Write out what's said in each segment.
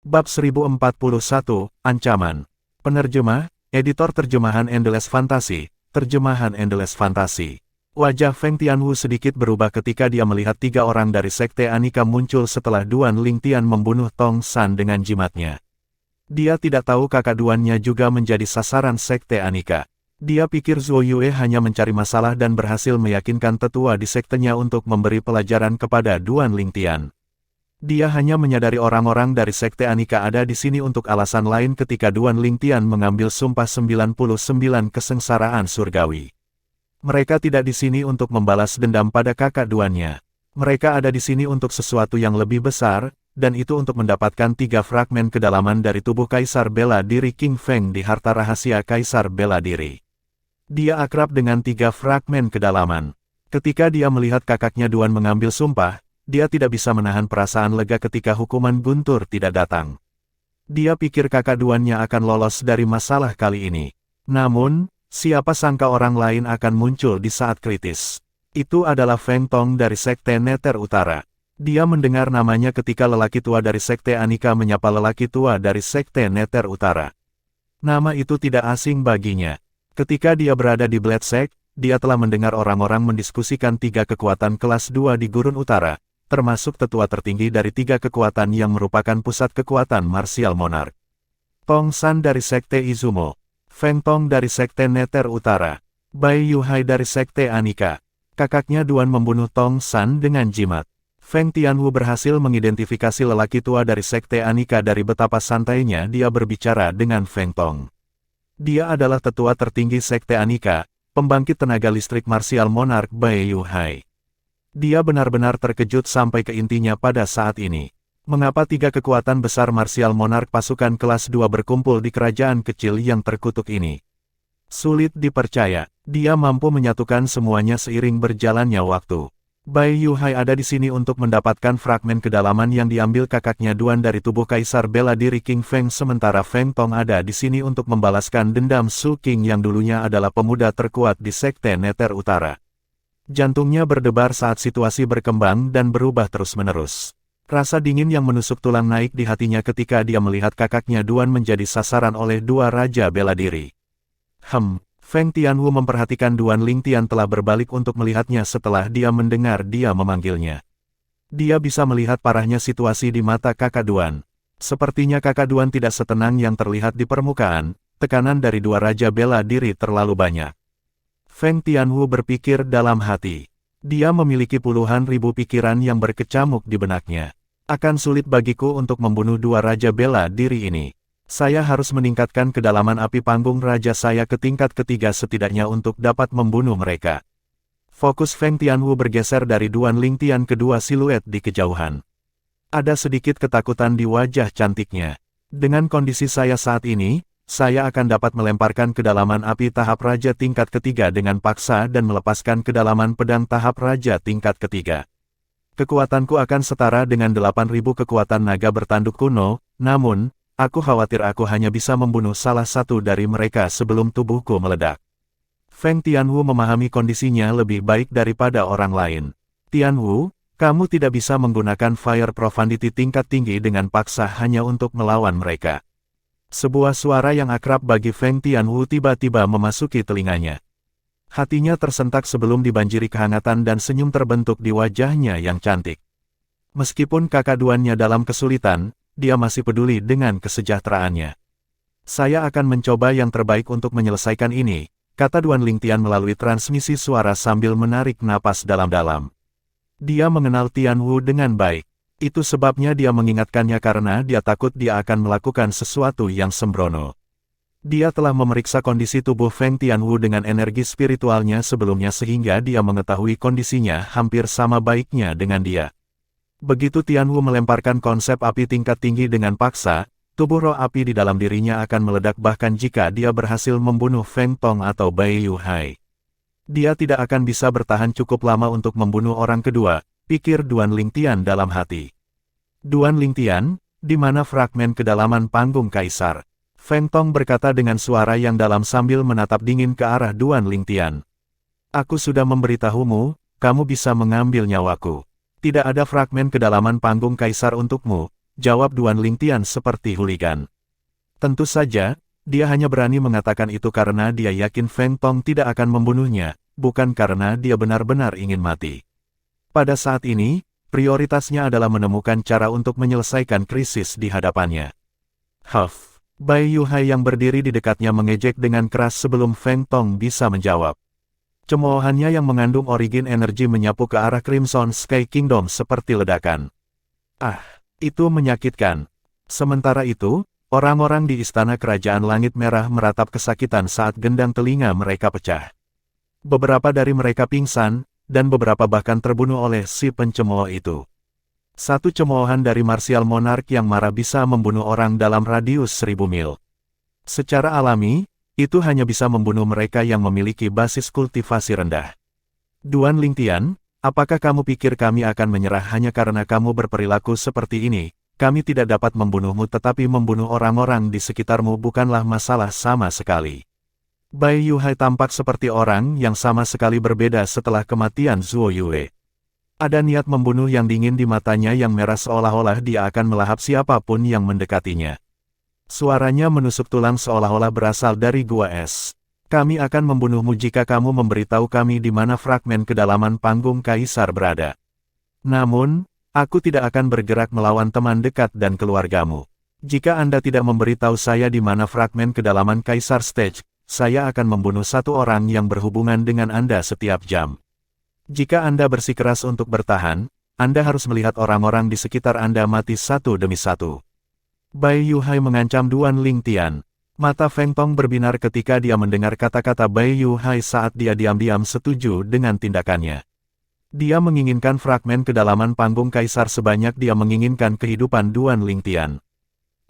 Bab 1041, Ancaman. Penerjemah, Editor Terjemahan Endless Fantasy, Terjemahan Endless Fantasy. Wajah Feng Tianwu sedikit berubah ketika dia melihat 3 orang dari Sekte Anika muncul setelah Duan Lingtian membunuh Tong San dengan jimatnya. Dia tidak tahu kakak Duannya juga menjadi sasaran Sekte Anika. Dia pikir Zhuo Yue hanya mencari masalah dan berhasil meyakinkan tetua di sektenya untuk memberi pelajaran kepada Duan Lingtian. Dia hanya menyadari orang-orang dari Sekte Anika ada di sini untuk alasan lain ketika Duan Lingtian mengambil sumpah 99 kesengsaraan surgawi. Mereka tidak di sini untuk membalas dendam pada kakak Duannya. Mereka ada di sini untuk sesuatu yang lebih besar, dan itu untuk mendapatkan 3 fragmen kedalaman dari tubuh Kaisar Bela Diri King Feng di harta rahasia Kaisar Bela Diri. Dia akrab dengan 3 fragmen kedalaman. Ketika dia melihat kakaknya Duan mengambil sumpah, dia tidak bisa menahan perasaan lega ketika hukuman guntur tidak datang. Dia pikir kakak Duannya akan lolos dari masalah kali ini. Namun, siapa sangka orang lain akan muncul di saat kritis. Itu adalah Feng Tong dari Sekte Nether Utara. Dia mendengar namanya ketika lelaki tua dari Sekte Anika menyapa lelaki tua dari Sekte Nether Utara. Nama itu tidak asing baginya. Ketika dia berada di Blade Sect, dia telah mendengar orang-orang mendiskusikan 3 kekuatan kelas 2 di Gurun Utara, termasuk tetua tertinggi dari 3 kekuatan yang merupakan pusat kekuatan martial monark. Tong San dari Sekte Izumo, Feng Tong dari Sekte Nether Utara, Bai Yuhai dari Sekte Anika. Kakaknya Duan membunuh Tong San dengan jimat. Feng Tianwu berhasil mengidentifikasi lelaki tua dari Sekte Anika dari betapa santainya dia berbicara dengan Feng Tong. Dia adalah tetua tertinggi Sekte Anika, pembangkit tenaga listrik martial monark Bai Yuhai. Dia benar-benar terkejut sampai ke intinya pada saat ini. Mengapa 3 kekuatan besar martial monark pasukan kelas 2 berkumpul di kerajaan kecil yang terkutuk ini? Sulit dipercaya, dia mampu menyatukan semuanya seiring berjalannya waktu. Bai Yuhai ada di sini untuk mendapatkan fragmen kedalaman yang diambil kakaknya Duan dari tubuh Kaisar Bela Diri King Feng, sementara Feng Tong ada di sini untuk membalaskan dendam Su King yang dulunya adalah pemuda terkuat di Sekte Nether Utara. Jantungnya berdebar saat situasi berkembang dan berubah terus-menerus. Rasa dingin yang menusuk tulang naik di hatinya ketika dia melihat kakaknya Duan menjadi sasaran oleh 2 raja bela diri. Feng Tianwu memperhatikan Duan Lingtian telah berbalik untuk melihatnya setelah dia mendengar dia memanggilnya. Dia bisa melihat parahnya situasi di mata kakak Duan. Sepertinya kakak Duan tidak setenang yang terlihat di permukaan, tekanan dari 2 raja bela diri terlalu banyak. Feng Tianwu berpikir dalam hati. Dia memiliki puluhan ribu pikiran yang berkecamuk di benaknya. Akan sulit bagiku untuk membunuh 2 raja bela diri ini. Saya harus meningkatkan kedalaman api panggung raja saya ke tingkat ketiga setidaknya untuk dapat membunuh mereka. Fokus Feng Tianwu bergeser dari Duan Lingtian ke 2 siluet di kejauhan. Ada sedikit ketakutan di wajah cantiknya. Dengan kondisi saya saat ini, saya akan dapat melemparkan kedalaman api tahap raja tingkat ketiga dengan paksa dan melepaskan kedalaman pedang tahap raja tingkat ketiga. Kekuatanku akan setara dengan 8.000 kekuatan naga bertanduk kuno, namun, aku khawatir aku hanya bisa membunuh salah satu dari mereka sebelum tubuhku meledak. Feng Tianwu memahami kondisinya lebih baik daripada orang lain. Tianwu, kamu tidak bisa menggunakan Fire Profundity tingkat tinggi dengan paksa hanya untuk melawan mereka. Sebuah suara yang akrab bagi Feng Tianwu tiba-tiba memasuki telinganya. Hatinya tersentak sebelum dibanjiri kehangatan dan senyum terbentuk di wajahnya yang cantik. Meskipun kakak Duannya dalam kesulitan, dia masih peduli dengan kesejahteraannya. Saya akan mencoba yang terbaik untuk menyelesaikan ini, kata Duan Lingtian melalui transmisi suara sambil menarik napas dalam-dalam. Dia mengenal Tianwu dengan baik. Itu sebabnya dia mengingatkannya karena dia takut dia akan melakukan sesuatu yang sembrono. Dia telah memeriksa kondisi tubuh Feng Tianwu dengan energi spiritualnya sebelumnya sehingga dia mengetahui kondisinya hampir sama baiknya dengan dia. Begitu Tianwu melemparkan konsep api tingkat tinggi dengan paksa, tubuh roh api di dalam dirinya akan meledak bahkan jika dia berhasil membunuh Feng Tong atau Bai Yuhai. Dia tidak akan bisa bertahan cukup lama untuk membunuh orang kedua, pikir Duan Lingtian dalam hati. Duan Lingtian, di mana fragmen kedalaman panggung Kaisar? Feng Tong berkata dengan suara yang dalam sambil menatap dingin ke arah Duan Lingtian. Aku sudah memberitahumu, kamu bisa mengambil nyawaku. Tidak ada fragmen kedalaman panggung Kaisar untukmu, jawab Duan Lingtian seperti huligan. Tentu saja, dia hanya berani mengatakan itu karena dia yakin Feng Tong tidak akan membunuhnya, bukan karena dia benar-benar ingin mati. Pada saat ini, prioritasnya adalah menemukan cara untuk menyelesaikan krisis di hadapannya. Huff, Bai Yuhai yang berdiri di dekatnya mengejek dengan keras sebelum Feng Tong bisa menjawab. Cemoohannya yang mengandung origin energi menyapu ke arah Crimson Sky Kingdom seperti ledakan. Ah, itu menyakitkan. Sementara itu, orang-orang di Istana Kerajaan Langit Merah meratap kesakitan saat gendang telinga mereka pecah. Beberapa dari mereka pingsan, dan beberapa bahkan terbunuh oleh si pencemooh itu. Satu cemoohan dari Martial Monarch yang marah bisa membunuh orang dalam radius 1000 mil. Secara alami, itu hanya bisa membunuh mereka yang memiliki basis kultivasi rendah. Duan Lingtian, apakah kamu pikir kami akan menyerah hanya karena kamu berperilaku seperti ini? Kami tidak dapat membunuhmu tetapi membunuh orang-orang di sekitarmu bukanlah masalah sama sekali. Bai Yuhai tampak seperti orang yang sama sekali berbeda setelah kematian Zuo Yue. Ada niat membunuh yang dingin di matanya yang merah seolah-olah dia akan melahap siapapun yang mendekatinya. Suaranya menusuk tulang seolah-olah berasal dari gua es. Kami akan membunuhmu jika kamu memberitahu kami di mana fragmen kedalaman panggung Kaisar berada. Namun, aku tidak akan bergerak melawan teman dekat dan keluargamu. Jika Anda tidak memberitahu saya di mana fragmen kedalaman Kaisar Stage, saya akan membunuh satu orang yang berhubungan dengan Anda setiap jam. Jika Anda bersikeras untuk bertahan, Anda harus melihat orang-orang di sekitar Anda mati satu demi satu. Bai Yuhai mengancam Duan Lingtian. Mata Feng Tong berbinar ketika dia mendengar kata-kata Bai Yuhai saat dia diam-diam setuju dengan tindakannya. Dia menginginkan fragmen kedalaman panggung Kaisar sebanyak dia menginginkan kehidupan Duan Lingtian.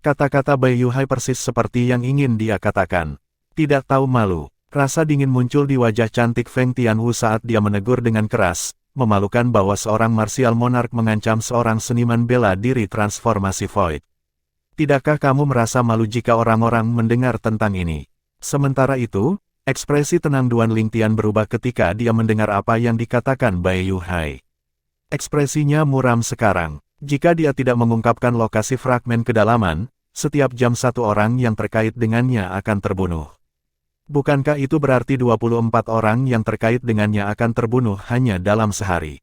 Kata-kata Bai Yuhai persis seperti yang ingin dia katakan. Tidak tahu malu. Rasa dingin muncul di wajah cantik Feng Tianwu saat dia menegur dengan keras, memalukan bahwa seorang Martial Monarch mengancam seorang seniman bela diri transformasi Void. Tidakkah kamu merasa malu jika orang-orang mendengar tentang ini? Sementara itu, ekspresi tenang Duan Lingtian berubah ketika dia mendengar apa yang dikatakan Bai Yuhai. Ekspresinya muram sekarang. Jika dia tidak mengungkapkan lokasi fragmen kedalaman, setiap jam satu orang yang terkait dengannya akan terbunuh. Bukankah itu berarti 24 orang yang terkait dengannya akan terbunuh hanya dalam sehari?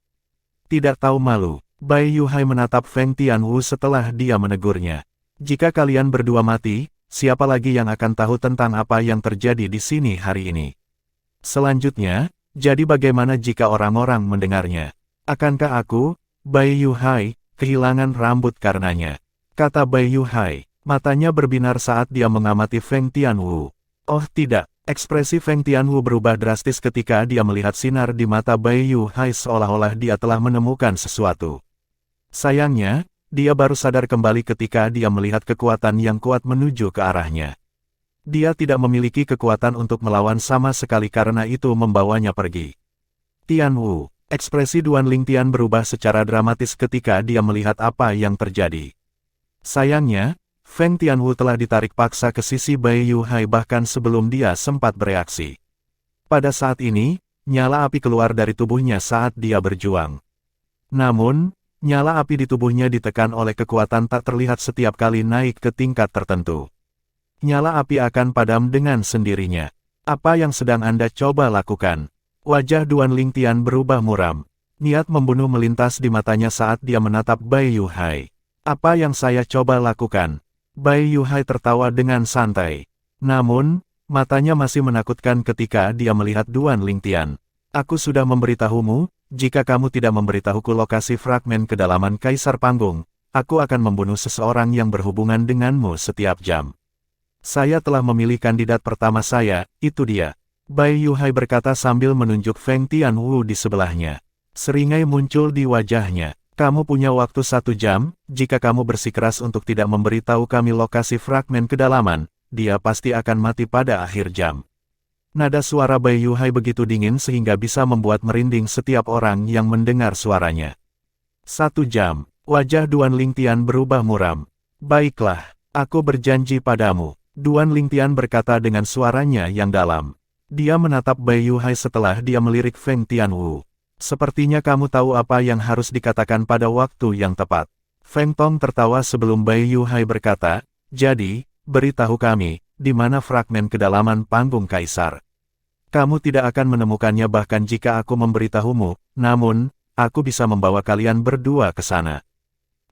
Tidak tahu malu, Bai Yuhai menatap Feng Tianwu setelah dia menegurnya. Jika kalian berdua mati, siapa lagi yang akan tahu tentang apa yang terjadi di sini hari ini? Selanjutnya, jadi bagaimana jika orang-orang mendengarnya? Akankah aku, Bai Yuhai, kehilangan rambut karenanya? Kata Bai Yuhai, matanya berbinar saat dia mengamati Feng Tianwu. Oh tidak, ekspresi Feng Tianwu berubah drastis ketika dia melihat sinar di mata Bai Yuhai seolah-olah dia telah menemukan sesuatu. Sayangnya, dia baru sadar kembali ketika dia melihat kekuatan yang kuat menuju ke arahnya. Dia tidak memiliki kekuatan untuk melawan sama sekali karena itu membawanya pergi. Tianwu, ekspresi Duan Lingtian berubah secara dramatis ketika dia melihat apa yang terjadi. Sayangnya, Feng Tianwu telah ditarik paksa ke sisi Bai Yuhai bahkan sebelum dia sempat bereaksi. Pada saat ini, nyala api keluar dari tubuhnya saat dia berjuang. Namun, nyala api di tubuhnya ditekan oleh kekuatan tak terlihat setiap kali naik ke tingkat tertentu. Nyala api akan padam dengan sendirinya. Apa yang sedang Anda coba lakukan? Wajah Duan Lingtian berubah muram. Niat membunuh melintas di matanya saat dia menatap Bai Yuhai. Apa yang saya coba lakukan? Bai Yuhai tertawa dengan santai. Namun, matanya masih menakutkan ketika dia melihat Duan Lingtian. Aku sudah memberitahumu, jika kamu tidak memberitahuku lokasi fragmen kedalaman Kaisar Panggung, aku akan membunuh seseorang yang berhubungan denganmu setiap jam. Saya telah memilih kandidat pertama saya, itu dia. Bai Yuhai berkata sambil menunjuk Feng Tianwu di sebelahnya. Seringai muncul di wajahnya. Kamu punya waktu 1 jam, jika kamu bersikeras untuk tidak memberitahu kami lokasi fragmen kedalaman, dia pasti akan mati pada akhir jam. Nada suara Bai Yuhai begitu dingin sehingga bisa membuat merinding setiap orang yang mendengar suaranya. 1 jam, wajah Duan Lingtian berubah muram. Baiklah, aku berjanji padamu, Duan Lingtian berkata dengan suaranya yang dalam. Dia menatap Bai Yuhai setelah dia melirik Feng Tianwu. Sepertinya kamu tahu apa yang harus dikatakan pada waktu yang tepat. Feng Tong tertawa sebelum Bai Yuhai berkata, jadi, beritahu kami, di mana fragmen kedalaman panggung kaisar. Kamu tidak akan menemukannya bahkan jika aku memberitahumu, namun, aku bisa membawa kalian berdua ke sana.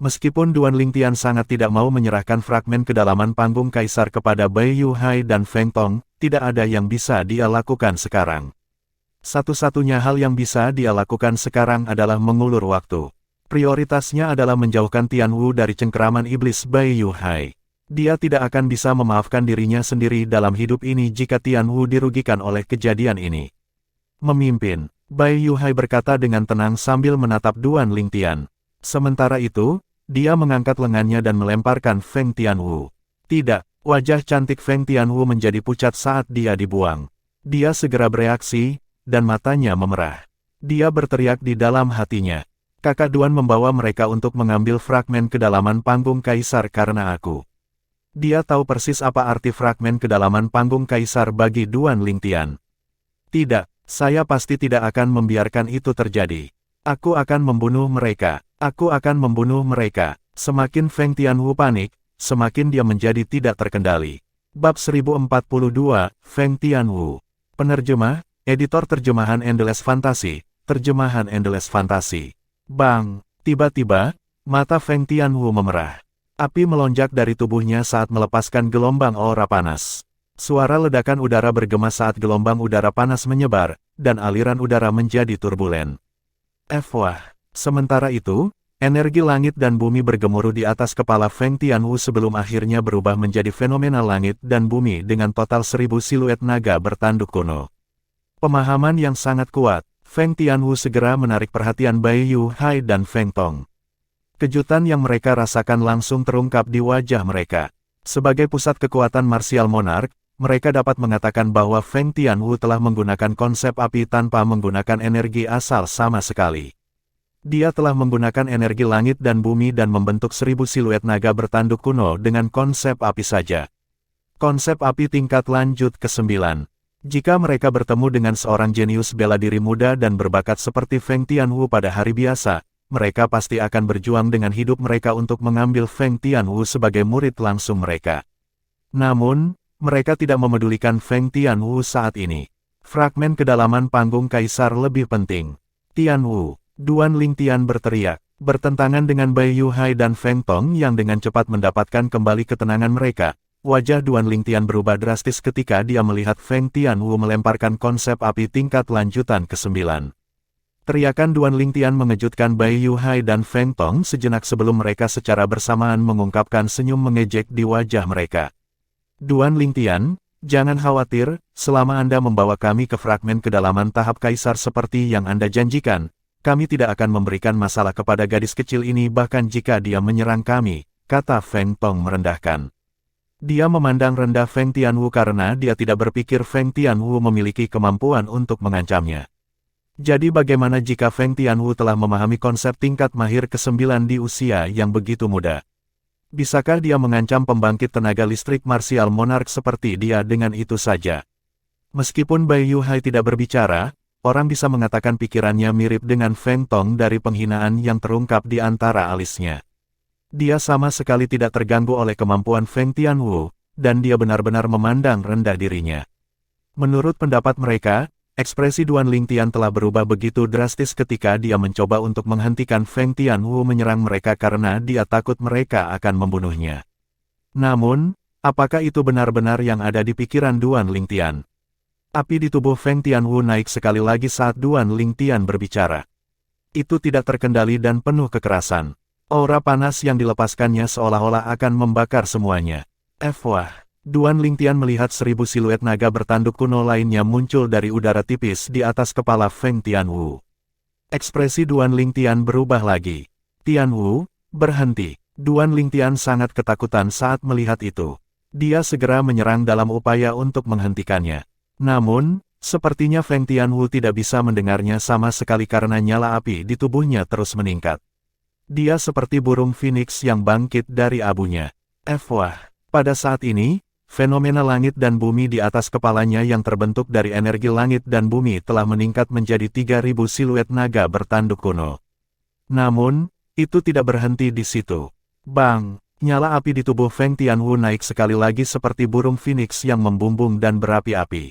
Meskipun Duan Lingtian sangat tidak mau menyerahkan fragmen kedalaman panggung kaisar kepada Bai Yuhai dan Feng Tong, tidak ada yang bisa dia lakukan sekarang. Satu-satunya hal yang bisa dia lakukan sekarang adalah mengulur waktu. Prioritasnya adalah menjauhkan Tian Wu dari cengkeraman iblis Bai Yuhai. Dia tidak akan bisa memaafkan dirinya sendiri dalam hidup ini jika Tian Wu dirugikan oleh kejadian ini. Memimpin, Bai Yuhai berkata dengan tenang sambil menatap Duan Lingtian. Sementara itu, dia mengangkat lengannya dan melemparkan Feng Tianwu. Tidak, wajah cantik Feng Tianwu menjadi pucat saat dia dibuang. Dia segera bereaksi, dan matanya memerah. Dia berteriak di dalam hatinya. Kakak Duan membawa mereka untuk mengambil fragmen kedalaman panggung kaisar karena aku. Dia tahu persis apa arti fragmen kedalaman panggung kaisar bagi Duan Lingtian. Tidak, saya pasti tidak akan membiarkan itu terjadi. Aku akan membunuh mereka. Aku akan membunuh mereka. Semakin Feng Tianwu panik, semakin dia menjadi tidak terkendali. Bab 1042, Feng Tianwu. Penerjemah, editor terjemahan Endless Fantasy, terjemahan Endless Fantasy. Bang! Tiba-tiba, mata Feng Tianwu memerah. Api melonjak dari tubuhnya saat melepaskan gelombang aura panas. Suara ledakan udara bergema saat gelombang udara panas menyebar, dan aliran udara menjadi turbulen. Wah! Sementara itu, energi langit dan bumi bergemuruh di atas kepala Feng Tianwu sebelum akhirnya berubah menjadi fenomena langit dan bumi dengan total 1000 siluet naga bertanduk kuno. Pemahaman yang sangat kuat, Feng Tianwu segera menarik perhatian Bai Yuhai dan Feng Tong. Kejutan yang mereka rasakan langsung terungkap di wajah mereka. Sebagai pusat kekuatan martial monark, mereka dapat mengatakan bahwa Feng Tianwu telah menggunakan konsep api tanpa menggunakan energi asal sama sekali. Dia telah menggunakan energi langit dan bumi dan membentuk 1000 siluet naga bertanduk kuno dengan konsep api saja. Konsep api tingkat lanjut ke-9. Jika mereka bertemu dengan seorang jenius bela diri muda dan berbakat seperti Feng Tianwu pada hari biasa, mereka pasti akan berjuang dengan hidup mereka untuk mengambil Feng Tianwu sebagai murid langsung mereka. Namun, mereka tidak memedulikan Feng Tianwu saat ini. Fragmen kedalaman panggung kaisar lebih penting. Tianwu! Duan Lingtian berteriak, bertentangan dengan Bai Yuhai dan Feng Tong yang dengan cepat mendapatkan kembali ketenangan mereka. Wajah Duan Lingtian berubah drastis ketika dia melihat Feng Tianwu melemparkan konsep api tingkat lanjutan ke-9. Teriakan Duan Lingtian mengejutkan Bai Yuhai dan Feng Tong sejenak sebelum mereka secara bersamaan mengungkapkan senyum mengejek di wajah mereka. Duan Lingtian, jangan khawatir, selama Anda membawa kami ke fragmen kedalaman tahap kaisar seperti yang Anda janjikan, kami tidak akan memberikan masalah kepada gadis kecil ini bahkan jika dia menyerang kami, kata Feng Tong merendahkan. Dia memandang rendah Feng Tianwu karena dia tidak berpikir Feng Tianwu memiliki kemampuan untuk mengancamnya. Jadi bagaimana jika Feng Tianwu telah memahami konsep tingkat mahir ke-9 di usia yang begitu muda? Bisakah dia mengancam pembangkit tenaga listrik martial monark seperti dia dengan itu saja? Meskipun Bai Yuhai tidak berbicara, orang bisa mengatakan pikirannya mirip dengan Feng Tong dari penghinaan yang terungkap di antara alisnya. Dia sama sekali tidak terganggu oleh kemampuan Feng Tianwu, dan dia benar-benar memandang rendah dirinya. Menurut pendapat mereka, ekspresi Duan Lingtian telah berubah begitu drastis ketika dia mencoba untuk menghentikan Feng Tianwu menyerang mereka karena dia takut mereka akan membunuhnya. Namun, apakah itu benar-benar yang ada di pikiran Duan Lingtian? Api di tubuh Feng Tianwu naik sekali lagi saat Duan Lingtian berbicara. Itu tidak terkendali dan penuh kekerasan. Aura panas yang dilepaskannya seolah-olah akan membakar semuanya. Wah! Duan Lingtian melihat 1000 siluet naga bertanduk kuno lainnya muncul dari udara tipis di atas kepala Feng Tianwu. Ekspresi Duan Lingtian berubah lagi. Tianwu, berhenti. Duan Lingtian sangat ketakutan saat melihat itu. Dia segera menyerang dalam upaya untuk menghentikannya. Namun, sepertinya Feng Tianwu tidak bisa mendengarnya sama sekali karena nyala api di tubuhnya terus meningkat. Dia seperti burung phoenix yang bangkit dari abunya. Wah! Pada saat ini, fenomena langit dan bumi di atas kepalanya yang terbentuk dari energi langit dan bumi telah meningkat menjadi 3000 siluet naga bertanduk kuno. Namun, Itu tidak berhenti di situ. Bang! Nyala api di tubuh Feng Tianwu naik sekali lagi seperti burung phoenix yang membumbung dan berapi-api.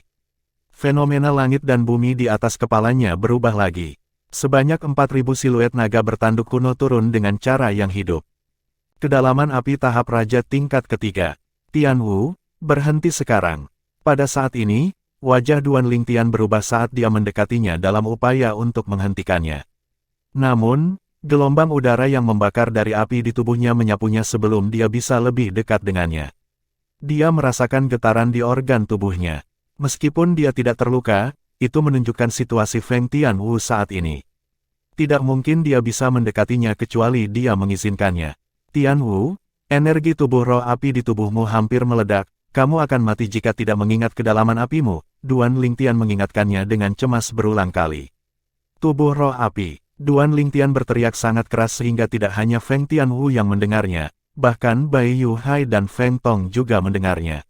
Fenomena langit dan bumi di atas kepalanya berubah lagi. Sebanyak 4.000 siluet naga bertanduk kuno turun dengan cara yang hidup. Kedalaman api tahap Raja tingkat ketiga. Tianwu, berhenti sekarang. Pada saat ini, wajah Duan Lingtian berubah saat dia mendekatinya dalam upaya untuk menghentikannya. Namun, gelombang udara yang membakar dari api di tubuhnya menyapunya sebelum dia bisa lebih dekat dengannya. Dia merasakan getaran di organ tubuhnya. Meskipun dia tidak terluka, itu menunjukkan situasi Feng Tianwu saat ini. Tidak mungkin dia bisa mendekatinya kecuali dia mengizinkannya. Tianwu, energi tubuh roh api di tubuhmu hampir meledak, kamu akan mati jika tidak mengingat kedalaman apimu, Duan Lingtian mengingatkannya dengan cemas berulang kali. Tubuh roh api. Duan Lingtian berteriak sangat keras sehingga tidak hanya Feng Tianwu yang mendengarnya, bahkan Bai Yuhai dan Feng Tong juga mendengarnya.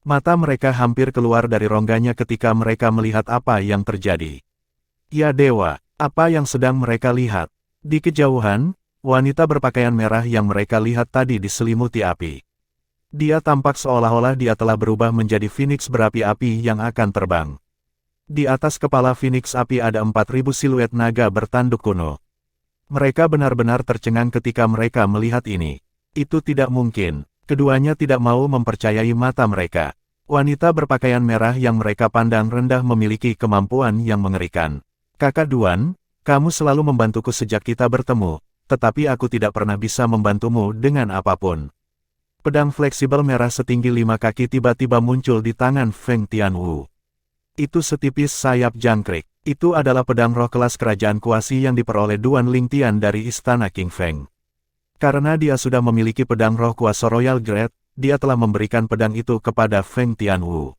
Mata mereka hampir keluar dari rongganya ketika mereka melihat apa yang terjadi. Ya dewa, apa yang sedang mereka lihat? Di kejauhan, wanita berpakaian merah yang mereka lihat tadi diselimuti api. Dia tampak seolah-olah dia telah berubah menjadi phoenix berapi-api yang akan terbang. Di atas kepala phoenix api ada 4.000 siluet naga bertanduk kuno. Mereka benar-benar tercengang ketika mereka melihat ini. Itu tidak mungkin. Keduanya tidak mau mempercayai mata mereka. Wanita berpakaian merah yang mereka pandang rendah memiliki kemampuan yang mengerikan. Kakak Duan, kamu selalu membantuku sejak kita bertemu, tetapi aku tidak pernah bisa membantumu dengan apapun. Pedang fleksibel merah setinggi 5 kaki tiba-tiba muncul di tangan Feng Tianwu. Itu setipis sayap jangkrik. Itu adalah pedang roh kelas kerajaan kuasi yang diperoleh Duan Lingtian dari istana King Feng. Karena dia sudah memiliki pedang roh kuasa Royal Grade, dia telah memberikan pedang itu kepada Feng Tianwu.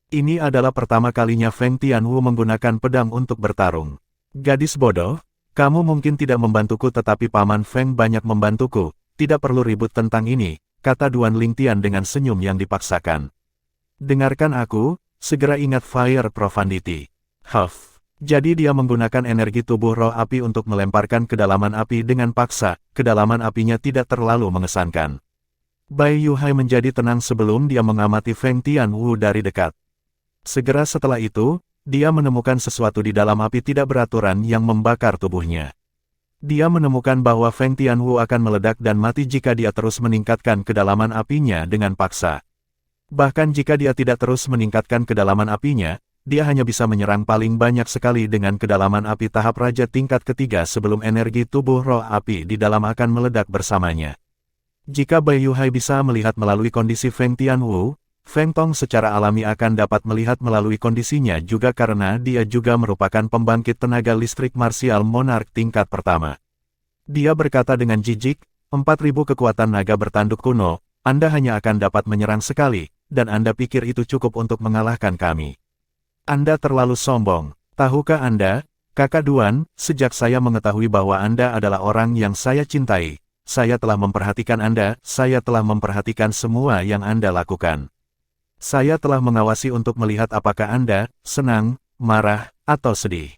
Ini adalah pertama kalinya Feng Tianwu menggunakan pedang untuk bertarung. Gadis bodoh, kamu mungkin tidak membantuku tetapi Paman Feng banyak membantuku, tidak perlu ribut tentang ini, kata Duan Lingtian dengan senyum yang dipaksakan. Dengarkan aku, segera ingat Fire Profundity. Huff. Jadi dia menggunakan energi tubuh roh api untuk melemparkan kedalaman api dengan paksa, kedalaman apinya tidak terlalu mengesankan. Bai Yuhai menjadi tenang sebelum dia mengamati Feng Tianwu dari dekat. Segera setelah itu, dia menemukan sesuatu di dalam api tidak beraturan yang membakar tubuhnya. Dia menemukan bahwa Feng Tianwu akan meledak dan mati jika dia terus meningkatkan kedalaman apinya dengan paksa. Bahkan jika dia tidak terus meningkatkan kedalaman apinya, dia hanya bisa menyerang paling banyak sekali dengan kedalaman api tahap Raja tingkat ketiga sebelum energi tubuh roh api di dalam akan meledak bersamanya. Jika Bai Yuhai bisa melihat melalui kondisi Feng Tianwu, Feng Tong secara alami akan dapat melihat melalui kondisinya juga karena dia juga merupakan pembangkit tenaga listrik marsial monark tingkat pertama. Dia berkata dengan jijik, 4.000 kekuatan naga bertanduk kuno, Anda hanya akan dapat menyerang sekali, dan Anda pikir itu cukup untuk mengalahkan kami. Anda terlalu sombong. Tahukah Anda, Kakak Duan, sejak saya mengetahui bahwa Anda adalah orang yang saya cintai, saya telah memperhatikan Anda, saya telah memperhatikan semua yang Anda lakukan. Saya telah mengawasi untuk melihat apakah Anda senang, marah, atau sedih.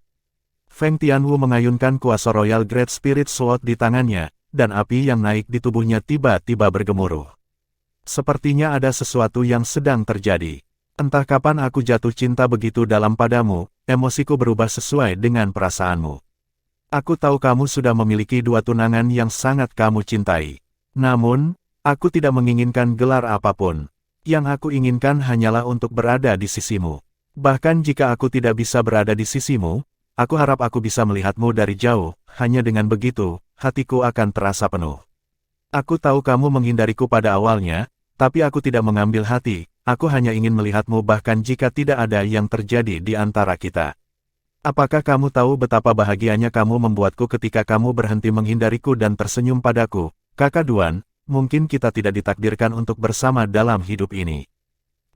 Feng Tianwu mengayunkan kuasa Royal Great Spirit Sword di tangannya, dan api yang naik di tubuhnya tiba-tiba bergemuruh. Sepertinya ada sesuatu yang sedang terjadi. Entah kapan aku jatuh cinta begitu dalam padamu, emosiku berubah sesuai dengan perasaanmu. Aku tahu kamu sudah memiliki 2 tunangan yang sangat kamu cintai. Namun, aku tidak menginginkan gelar apapun. Yang aku inginkan hanyalah untuk berada di sisimu. Bahkan jika aku tidak bisa berada di sisimu, aku harap aku bisa melihatmu dari jauh, hanya dengan begitu, hatiku akan terasa penuh. Aku tahu kamu menghindariku pada awalnya, tapi aku tidak mengambil hati. Aku hanya ingin melihatmu bahkan jika tidak ada yang terjadi di antara kita. Apakah kamu tahu betapa bahagianya kamu membuatku ketika kamu berhenti menghindariku dan tersenyum padaku, Kakak Duan, mungkin kita tidak ditakdirkan untuk bersama dalam hidup ini.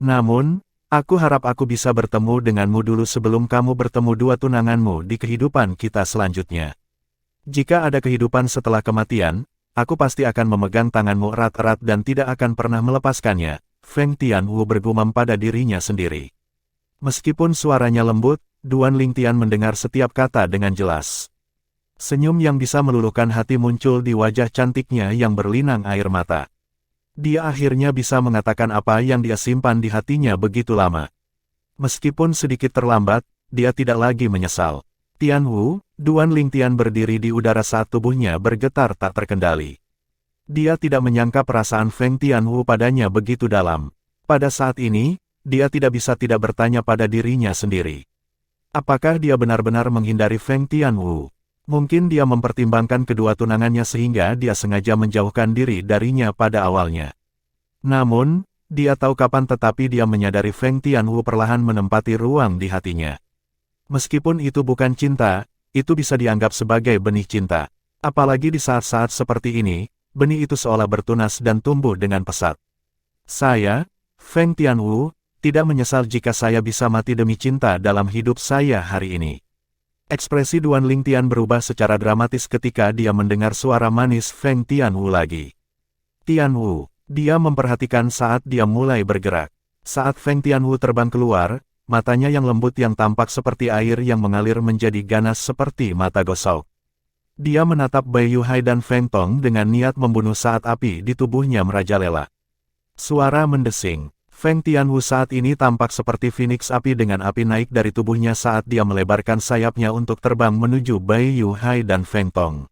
Namun, aku harap aku bisa bertemu denganmu dulu sebelum kamu bertemu 2 tunanganmu di kehidupan kita selanjutnya. Jika ada kehidupan setelah kematian, aku pasti akan memegang tanganmu erat-erat dan tidak akan pernah melepaskannya. Feng Tianwu bergumam pada dirinya sendiri. Meskipun suaranya lembut, Duan Lingtian mendengar setiap kata dengan jelas. Senyum yang bisa meluluhkan hati muncul di wajah cantiknya yang berlinang air mata. Dia akhirnya bisa mengatakan apa yang dia simpan di hatinya begitu lama. Meskipun sedikit terlambat, dia tidak lagi menyesal. Tianwu, Duan Lingtian berdiri di udara saat tubuhnya bergetar tak terkendali. Dia tidak menyangka perasaan Feng Tianwu padanya begitu dalam. Pada saat ini, dia tidak bisa tidak bertanya pada dirinya sendiri. Apakah dia benar-benar menghindari Feng Tianwu? Mungkin dia mempertimbangkan kedua tunangannya sehingga dia sengaja menjauhkan diri darinya pada awalnya. Namun, dia tahu kapan tetapi dia menyadari Feng Tianwu perlahan menempati ruang di hatinya. Meskipun itu bukan cinta, itu bisa dianggap sebagai benih cinta. Apalagi di saat-saat seperti ini, benih itu seolah bertunas dan tumbuh dengan pesat. Saya, Feng Tianwu, tidak menyesal jika saya bisa mati demi cinta dalam hidup saya hari ini. Ekspresi Duan Lingtian berubah secara dramatis ketika dia mendengar suara manis Feng Tianwu lagi. Tianwu, dia memperhatikan saat dia mulai bergerak. Saat Feng Tianwu terbang keluar, matanya yang lembut yang tampak seperti air yang mengalir menjadi ganas seperti mata gosok. Dia menatap Bai Yuhai dan Feng Tong dengan niat membunuh saat api di tubuhnya merajalela. Suara mendesing. Feng Tianwu saat ini tampak seperti Phoenix api dengan api naik dari tubuhnya saat dia melebarkan sayapnya untuk terbang menuju Bai Yuhai dan Feng Tong.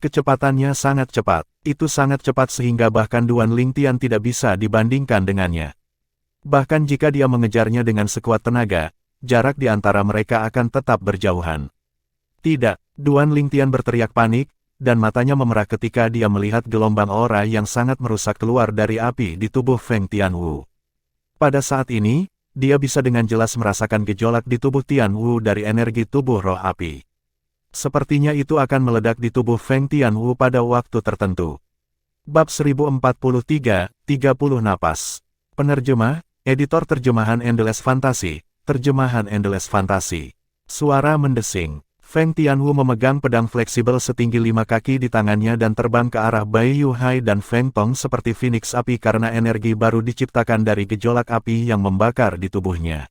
Kecepatannya sangat cepat. Itu sangat cepat sehingga bahkan Duan Lingtian tidak bisa dibandingkan dengannya. Bahkan jika dia mengejarnya dengan sekuat tenaga, jarak di antara mereka akan tetap berjauhan. Tidak, Duan Lingtian berteriak panik, dan matanya memerah ketika dia melihat gelombang aura yang sangat merusak keluar dari api di tubuh Feng Tianwu. Pada saat ini, dia bisa dengan jelas merasakan gejolak di tubuh Tianwu dari energi tubuh roh api. Sepertinya itu akan meledak di tubuh Feng Tianwu pada waktu tertentu. Bab 1043, 30 napas. Penerjemah, editor terjemahan Endless Fantasy, terjemahan Endless Fantasy. Suara mendesing. Feng Tianwu memegang pedang fleksibel setinggi 5 kaki di tangannya dan terbang ke arah Bai Yuhai dan Feng Tong seperti Phoenix api karena energi baru diciptakan dari gejolak api yang membakar di tubuhnya.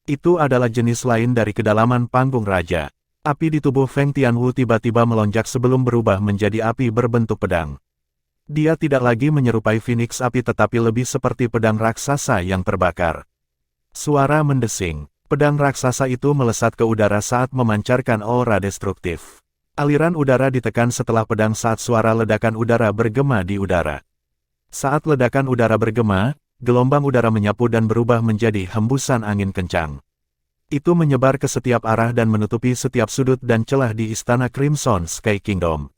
Itu adalah jenis lain dari kedalaman panggung raja. Api di tubuh Feng Tianwu tiba-tiba melonjak sebelum berubah menjadi api berbentuk pedang. Dia tidak lagi menyerupai Phoenix api tetapi lebih seperti pedang raksasa yang terbakar. Suara mendesing. Pedang raksasa itu melesat ke udara saat memancarkan aura destruktif. Aliran udara ditekan setelah pedang saat suara ledakan udara bergema di udara. Saat ledakan udara bergema, gelombang udara menyapu dan berubah menjadi hembusan angin kencang. Itu menyebar ke setiap arah dan menutupi setiap sudut dan celah di istana Crimson Sky Kingdom.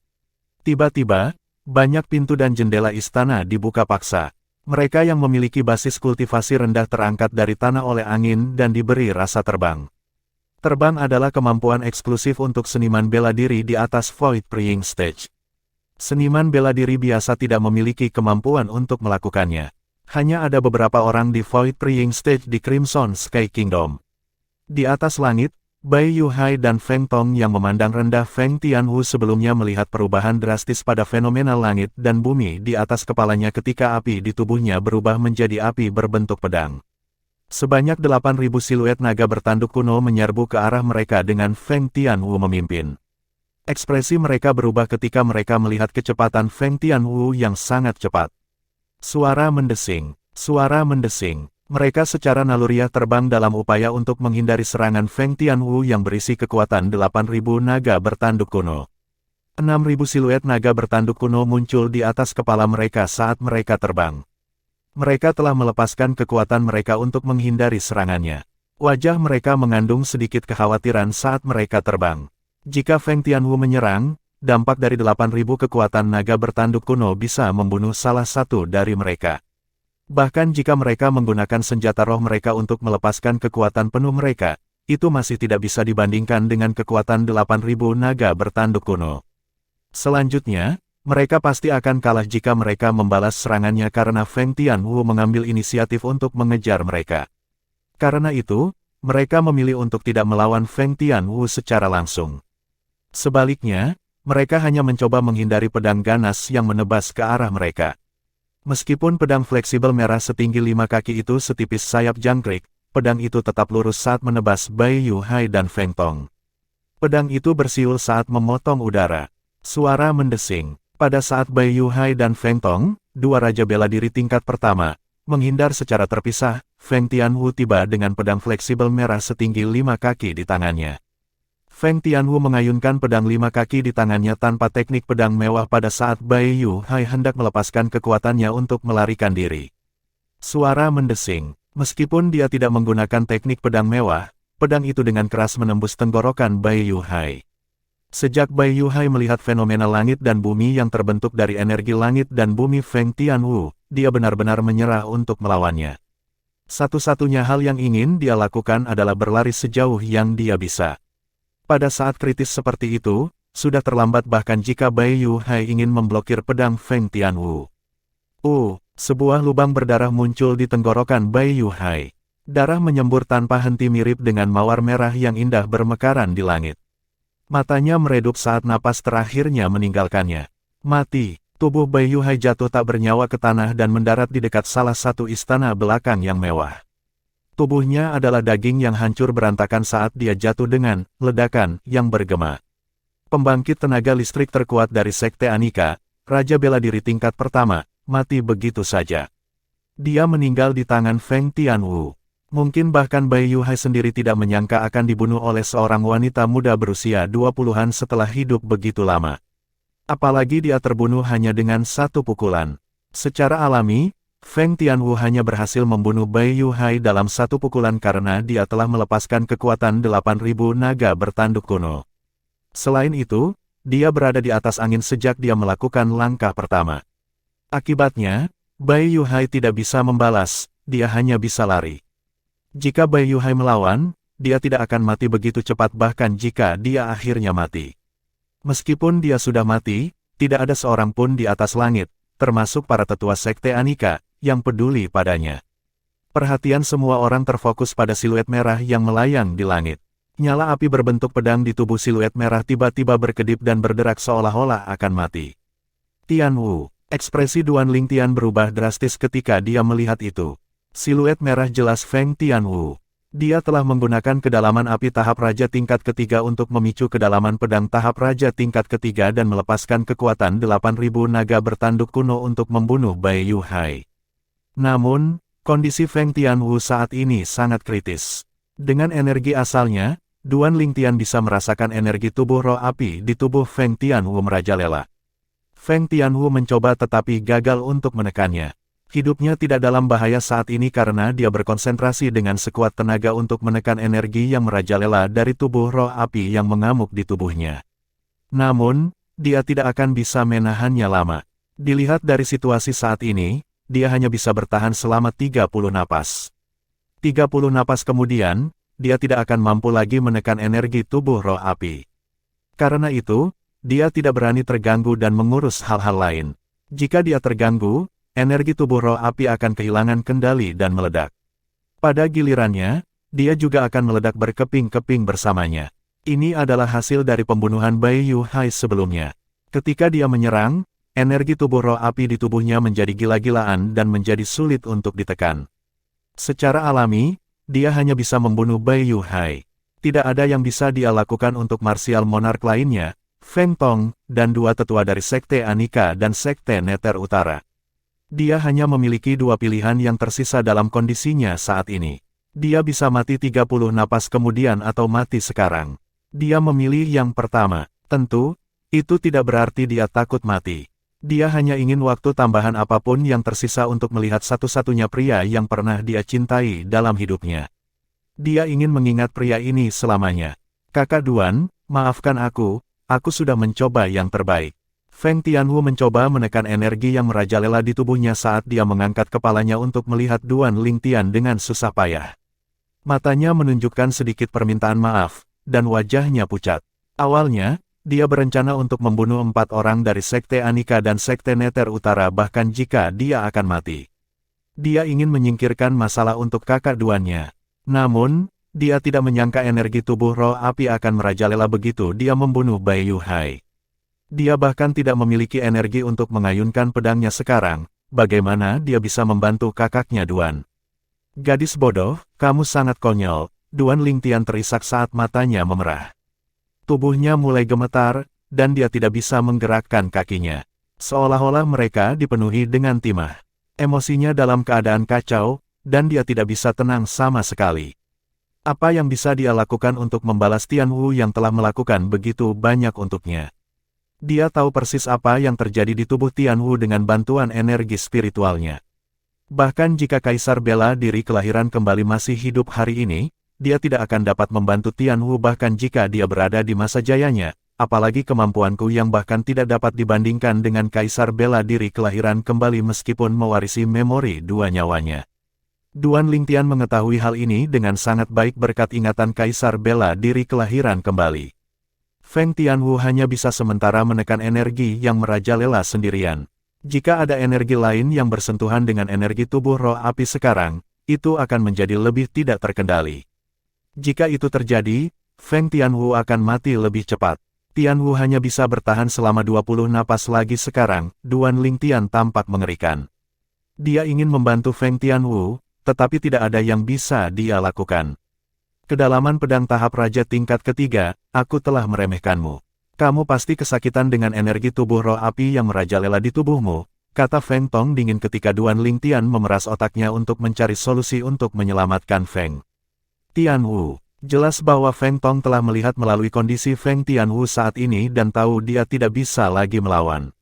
Tiba-tiba, banyak pintu dan jendela istana dibuka paksa. Mereka yang memiliki basis kultivasi rendah terangkat dari tanah oleh angin dan diberi rasa terbang. Terbang adalah kemampuan eksklusif untuk seniman bela diri di atas Void Praying Stage. Seniman bela diri biasa tidak memiliki kemampuan untuk melakukannya. Hanya ada beberapa orang di Void Praying Stage di Crimson Sky Kingdom. Di atas langit, Bai Yuhai dan Feng Tong yang memandang rendah Feng Tianwu sebelumnya melihat perubahan drastis pada fenomena langit dan bumi di atas kepalanya ketika api di tubuhnya berubah menjadi api berbentuk pedang. Sebanyak 8.000 siluet naga bertanduk kuno menyerbu ke arah mereka dengan Feng Tianwu memimpin. Ekspresi mereka berubah ketika mereka melihat kecepatan Feng Tianwu yang sangat cepat. Suara mendesing, suara mendesing. Mereka secara naluriah terbang dalam upaya untuk menghindari serangan Feng Tianwu yang berisi kekuatan 8.000 naga bertanduk kuno. 6.000 siluet naga bertanduk kuno muncul di atas kepala mereka saat mereka terbang. Mereka telah melepaskan kekuatan mereka untuk menghindari serangannya. Wajah mereka mengandung sedikit kekhawatiran saat mereka terbang. Jika Feng Tianwu menyerang, dampak dari 8.000 kekuatan naga bertanduk kuno bisa membunuh salah satu dari mereka. Bahkan jika mereka menggunakan senjata roh mereka untuk melepaskan kekuatan penuh mereka, itu masih tidak bisa dibandingkan dengan kekuatan 8.000 naga bertanduk kuno. Selanjutnya, mereka pasti akan kalah jika mereka membalas serangannya karena Feng Tianwu mengambil inisiatif untuk mengejar mereka. Karena itu, mereka memilih untuk tidak melawan Feng Tianwu secara langsung. Sebaliknya, mereka hanya mencoba menghindari pedang ganas yang menebas ke arah mereka. Meskipun pedang fleksibel merah setinggi 5 kaki itu setipis sayap jangkrik, pedang itu tetap lurus saat menebas Bai Yuhai dan Feng Tong. Pedang itu bersiul saat memotong udara. Suara mendesing. Pada saat Bai Yuhai dan Feng Tong, dua raja bela diri tingkat pertama, menghindar secara terpisah, Feng Tianwu tiba dengan pedang fleksibel merah setinggi 5 kaki di tangannya. Feng Tianwu mengayunkan pedang 5 kaki di tangannya tanpa teknik pedang mewah pada saat Bai Yuhai hendak melepaskan kekuatannya untuk melarikan diri. Suara mendesing. Meskipun dia tidak menggunakan teknik pedang mewah, pedang itu dengan keras menembus tenggorokan Bai Yuhai. Sejak Bai Yuhai melihat fenomena langit dan bumi yang terbentuk dari energi langit dan bumi Feng Tianwu, dia benar-benar menyerah untuk melawannya. Satu-satunya hal yang ingin dia lakukan adalah berlari sejauh yang dia bisa. Pada saat kritis seperti itu, sudah terlambat bahkan jika Bai Yuhai ingin memblokir pedang Feng Tianwu. Sebuah lubang berdarah muncul di tenggorokan Bai Yuhai. Darah menyembur tanpa henti mirip dengan mawar merah yang indah bermekaran di langit. Matanya meredup saat napas terakhirnya meninggalkannya. Mati, tubuh Bai Yuhai jatuh tak bernyawa ke tanah dan mendarat di dekat salah satu istana belakang yang mewah. Tubuhnya adalah daging yang hancur berantakan saat dia jatuh dengan ledakan yang bergema. Pembangkit tenaga listrik terkuat dari Sekte Anika, Raja Bela Diri tingkat pertama, mati begitu saja. Dia meninggal di tangan Feng Tianwu. Mungkin bahkan Bai Yuhai sendiri tidak menyangka akan dibunuh oleh seorang wanita muda berusia 20-an setelah hidup begitu lama. Apalagi dia terbunuh hanya dengan satu pukulan. Secara alami, Feng Tianwu hanya berhasil membunuh Bai Yuhai dalam satu pukulan karena dia telah melepaskan kekuatan 8.000 naga bertanduk kuno. Selain itu, dia berada di atas angin sejak dia melakukan langkah pertama. Akibatnya, Bai Yuhai tidak bisa membalas, dia hanya bisa lari. Jika Bai Yuhai melawan, dia tidak akan mati begitu cepat bahkan jika dia akhirnya mati. Meskipun dia sudah mati, tidak ada seorang pun di atas langit, termasuk para tetua Sekte Anika, yang peduli padanya. Perhatian semua orang terfokus pada siluet merah yang melayang di langit. Nyala api berbentuk pedang di tubuh siluet merah tiba-tiba berkedip dan berderak seolah-olah akan mati. Tianwu. Ekspresi Duan Lingtian berubah drastis ketika dia melihat itu. Siluet merah jelas Feng Tianwu. Dia telah menggunakan kedalaman api tahap raja tingkat ketiga untuk memicu kedalaman pedang tahap raja tingkat ketiga dan melepaskan kekuatan 8.000 naga bertanduk kuno untuk membunuh Bai Yuhai. Namun, kondisi Feng Tianwu saat ini sangat kritis. Dengan energi asalnya, Duan Lingtian bisa merasakan energi tubuh roh api di tubuh Feng Tianwu merajalela. Feng Tianwu mencoba tetapi gagal untuk menekannya. Hidupnya tidak dalam bahaya saat ini karena dia berkonsentrasi dengan sekuat tenaga untuk menekan energi yang merajalela dari tubuh roh api yang mengamuk di tubuhnya. Namun, dia tidak akan bisa menahannya lama. Dilihat dari situasi saat ini, dia hanya bisa bertahan selama 30 napas. 30 napas kemudian, dia tidak akan mampu lagi menekan energi tubuh roh api. Karena itu, dia tidak berani terganggu dan mengurus hal-hal lain. Jika dia terganggu, energi tubuh roh api akan kehilangan kendali dan meledak. Pada gilirannya, dia juga akan meledak berkeping-keping bersamanya. Ini adalah hasil dari pembunuhan Bai Yuhai sebelumnya. Ketika dia menyerang, energi tubuh roh api di tubuhnya menjadi gila-gilaan dan menjadi sulit untuk ditekan. Secara alami, dia hanya bisa membunuh Bai Yuhai. Tidak ada yang bisa dia lakukan untuk martial monark lainnya, Feng Tong, dan dua tetua dari Sekte Anika dan Sekte Nether Utara. Dia hanya memiliki dua pilihan yang tersisa dalam kondisinya saat ini. Dia bisa mati 30 napas kemudian atau mati sekarang. Dia memilih yang pertama. Tentu, itu tidak berarti dia takut mati. Dia hanya ingin waktu tambahan apapun yang tersisa untuk melihat satu-satunya pria yang pernah dia cintai dalam hidupnya. Dia ingin mengingat pria ini selamanya. Kakak Duan, maafkan aku sudah mencoba yang terbaik. Feng Tianwu mencoba menekan energi yang merajalela di tubuhnya saat dia mengangkat kepalanya untuk melihat Duan Lingtian dengan susah payah. Matanya menunjukkan sedikit permintaan maaf, dan wajahnya pucat. Awalnya, dia berencana untuk membunuh 4 orang dari Sekte Anika dan Sekte Nether Utara bahkan jika dia akan mati. Dia ingin menyingkirkan masalah untuk kakak Duannya. Namun, dia tidak menyangka energi tubuh roh api akan merajalela begitu dia membunuh Bai Yuhai. Dia bahkan tidak memiliki energi untuk mengayunkan pedangnya sekarang, bagaimana dia bisa membantu kakaknya Duan? Gadis bodoh, kamu sangat konyol, Duan Lingtian terisak saat matanya memerah. Tubuhnya mulai gemetar, dan dia tidak bisa menggerakkan kakinya. Seolah-olah mereka dipenuhi dengan timah. Emosinya dalam keadaan kacau, dan dia tidak bisa tenang sama sekali. Apa yang bisa dia lakukan untuk membalas Tianwu yang telah melakukan begitu banyak untuknya? Dia tahu persis apa yang terjadi di tubuh Tianwu dengan bantuan energi spiritualnya. Bahkan jika Kaisar bela diri kelahiran kembali masih hidup hari ini, dia tidak akan dapat membantu Tianwu bahkan jika dia berada di masa jayanya, apalagi kemampuanku yang bahkan tidak dapat dibandingkan dengan Kaisar bela diri kelahiran kembali meskipun mewarisi memori dua nyawanya. Duan Lingtian mengetahui hal ini dengan sangat baik berkat ingatan Kaisar bela diri kelahiran kembali. Feng Tianwu hanya bisa sementara menekan energi yang merajalela sendirian. Jika ada energi lain yang bersentuhan dengan energi tubuh roh api sekarang, itu akan menjadi lebih tidak terkendali. Jika itu terjadi, Feng Tianwu akan mati lebih cepat. Tianwu hanya bisa bertahan selama 20 napas lagi sekarang. Duan Lingtian tampak mengerikan. Dia ingin membantu Feng Tianwu, tetapi tidak ada yang bisa dia lakukan. Kedalaman pedang tahap raja tingkat ketiga, aku telah meremehkanmu. Kamu pasti kesakitan dengan energi tubuh roh api yang merajalela di tubuhmu, kata Feng Tong dingin ketika Duan Lingtian memeras otaknya untuk mencari solusi untuk menyelamatkan Feng Tianwu. Jelas bahwa Feng Tong telah melihat melalui kondisi Feng Tianwu saat ini dan tahu dia tidak bisa lagi melawan.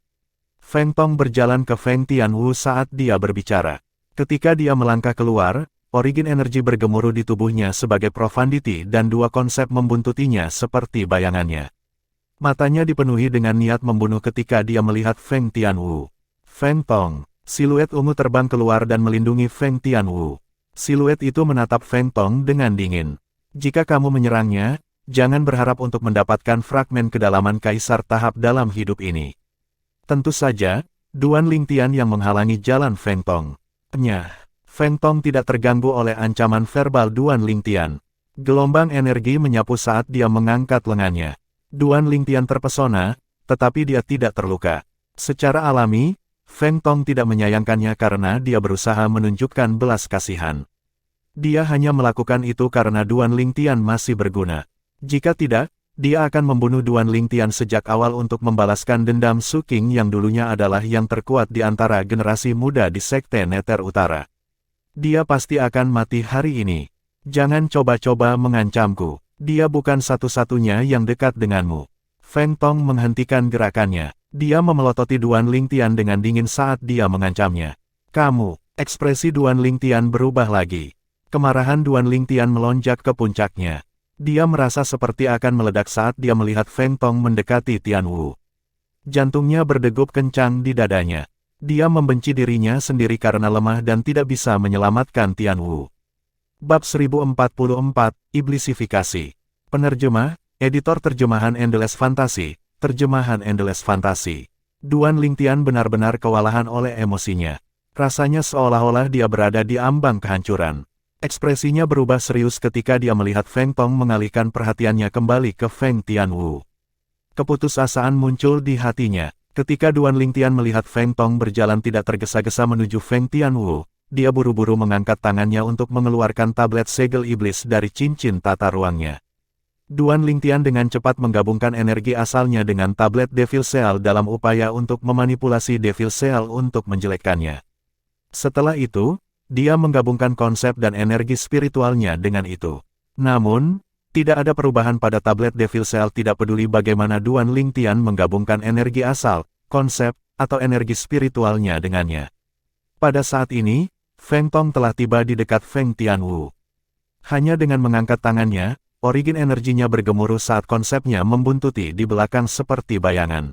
Feng Tong berjalan ke Feng Tianwu saat dia berbicara. Ketika dia melangkah keluar, origin energi bergemuruh di tubuhnya sebagai profundity dan dua konsep membuntutinya seperti bayangannya. Matanya dipenuhi dengan niat membunuh ketika dia melihat Feng Tianwu. Feng Tong, siluet ungu terbang keluar dan melindungi Feng Tianwu. Siluet itu menatap Feng Tong dengan dingin. Jika kamu menyerangnya, jangan berharap untuk mendapatkan fragmen kedalaman kaisar tahap dalam hidup ini. Tentu saja, Duan Lingtian yang menghalangi jalan Feng Tong. Feng Tong tidak terganggu oleh ancaman verbal Duan Lingtian. Gelombang energi menyapu saat dia mengangkat lengannya. Duan Lingtian terpesona, tetapi dia tidak terluka. Secara alami, Feng Tong tidak menyayangkannya karena dia berusaha menunjukkan belas kasihan. Dia hanya melakukan itu karena Duan Lingtian masih berguna. Jika tidak, dia akan membunuh Duan Lingtian sejak awal untuk membalaskan dendam Su Qing yang dulunya adalah yang terkuat di antara generasi muda di Sekte Nether Utara. Dia pasti akan mati hari ini. Jangan coba-coba mengancamku. Dia bukan satu-satunya yang dekat denganmu. Feng Tong menghentikan gerakannya. Dia memelototi Duan Lingtian dengan dingin saat dia mengancamnya. Kamu, ekspresi Duan Lingtian berubah lagi. Kemarahan Duan Lingtian melonjak ke puncaknya. Dia merasa seperti akan meledak saat dia melihat Feng Tong mendekati Tianwu. Jantungnya berdegup kencang di dadanya. Dia membenci dirinya sendiri karena lemah dan tidak bisa menyelamatkan Tianwu. Bab 1044, Iblisifikasi. Penerjemah, Editor Terjemahan Endless Fantasy, Terjemahan Endless Fantasy. Duan Lingtian benar-benar kewalahan oleh emosinya. Rasanya seolah-olah dia berada di ambang kehancuran. Ekspresinya berubah serius ketika dia melihat Feng Tong mengalihkan perhatiannya kembali ke Feng Tianwu. Keputusasaan muncul di hatinya. Ketika Duan Lingtian melihat Feng Tong berjalan tidak tergesa-gesa menuju Feng Tianwu, dia buru-buru mengangkat tangannya untuk mengeluarkan tablet segel iblis dari cincin tata ruangnya. Duan Lingtian dengan cepat menggabungkan energi asalnya dengan tablet Devil Seal dalam upaya untuk memanipulasi Devil Seal untuk menjelekkannya. Setelah itu, dia menggabungkan konsep dan energi spiritualnya dengan itu. Namun, tidak ada perubahan pada tablet Devil Seal tidak peduli bagaimana Duan Lingtian menggabungkan energi asal, konsep, atau energi spiritualnya dengannya. Pada saat ini, Feng Tong telah tiba di dekat Feng Tianwu. Hanya dengan mengangkat tangannya, origin energinya bergemuruh saat konsepnya membuntuti di belakang seperti bayangan.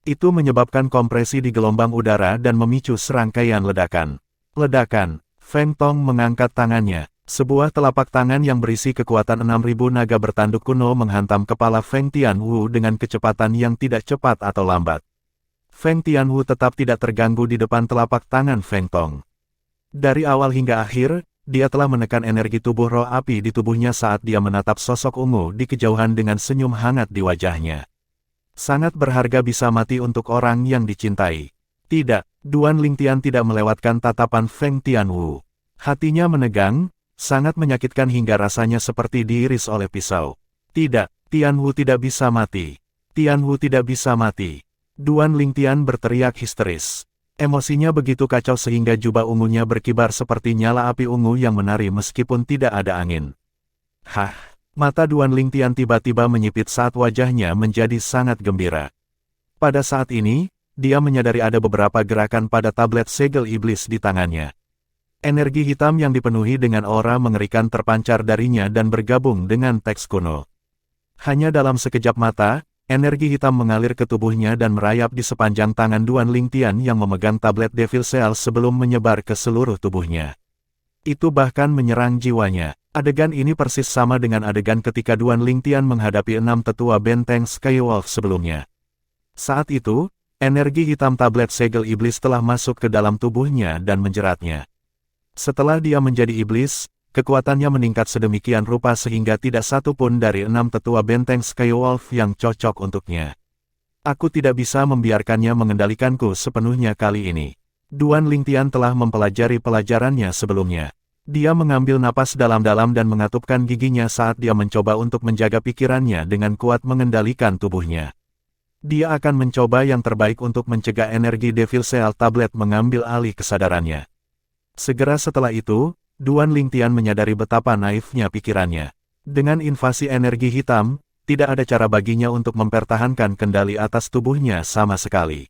Itu menyebabkan kompresi di gelombang udara dan memicu serangkaian ledakan. Ledakan. Feng Tong mengangkat tangannya. Sebuah telapak tangan yang berisi kekuatan 6.000 naga bertanduk kuno menghantam kepala Feng Tianwu dengan kecepatan yang tidak cepat atau lambat. Feng Tianwu tetap tidak terganggu di depan telapak tangan Feng Tong. Dari awal hingga akhir, dia telah menekan energi tubuh roh api di tubuhnya saat dia menatap sosok ungu di kejauhan dengan senyum hangat di wajahnya. Sangat berharga bisa mati untuk orang yang dicintai. Tidak, Duan Lingtian tidak melewatkan tatapan Feng Tianwu. Hatinya menegang, sangat menyakitkan hingga rasanya seperti diiris oleh pisau. Tidak, Tianwu tidak bisa mati. Tianwu tidak bisa mati. Duan Lingtian berteriak histeris. Emosinya begitu kacau sehingga jubah ungunya berkibar seperti nyala api ungu yang menari meskipun tidak ada angin. Hah! Mata Duan Lingtian tiba-tiba menyipit saat wajahnya menjadi sangat gembira. Pada saat ini, dia menyadari ada beberapa gerakan pada tablet segel iblis di tangannya. Energi hitam yang dipenuhi dengan aura mengerikan terpancar darinya dan bergabung dengan teks kuno. Hanya dalam sekejap mata, energi hitam mengalir ke tubuhnya dan merayap di sepanjang tangan Duan Lingtian yang memegang tablet Devil Cell sebelum menyebar ke seluruh tubuhnya. Itu bahkan menyerang jiwanya. Adegan ini persis sama dengan adegan ketika Duan Lingtian menghadapi 6 tetua benteng Skywolf sebelumnya. Saat itu, energi hitam tablet segel iblis telah masuk ke dalam tubuhnya dan menjeratnya. Setelah dia menjadi iblis, kekuatannya meningkat sedemikian rupa sehingga tidak satu pun dari 6 tetua benteng Skywolf yang cocok untuknya. Aku tidak bisa membiarkannya mengendalikanku sepenuhnya kali ini. Duan Lingtian telah mempelajari pelajarannya sebelumnya. Dia mengambil napas dalam-dalam dan mengatupkan giginya saat dia mencoba untuk menjaga pikirannya dengan kuat mengendalikan tubuhnya. Dia akan mencoba yang terbaik untuk mencegah energi Devil Cell tablet mengambil alih kesadarannya. Segera setelah itu, Duan Lingtian menyadari betapa naifnya pikirannya. Dengan invasi energi hitam, tidak ada cara baginya untuk mempertahankan kendali atas tubuhnya sama sekali.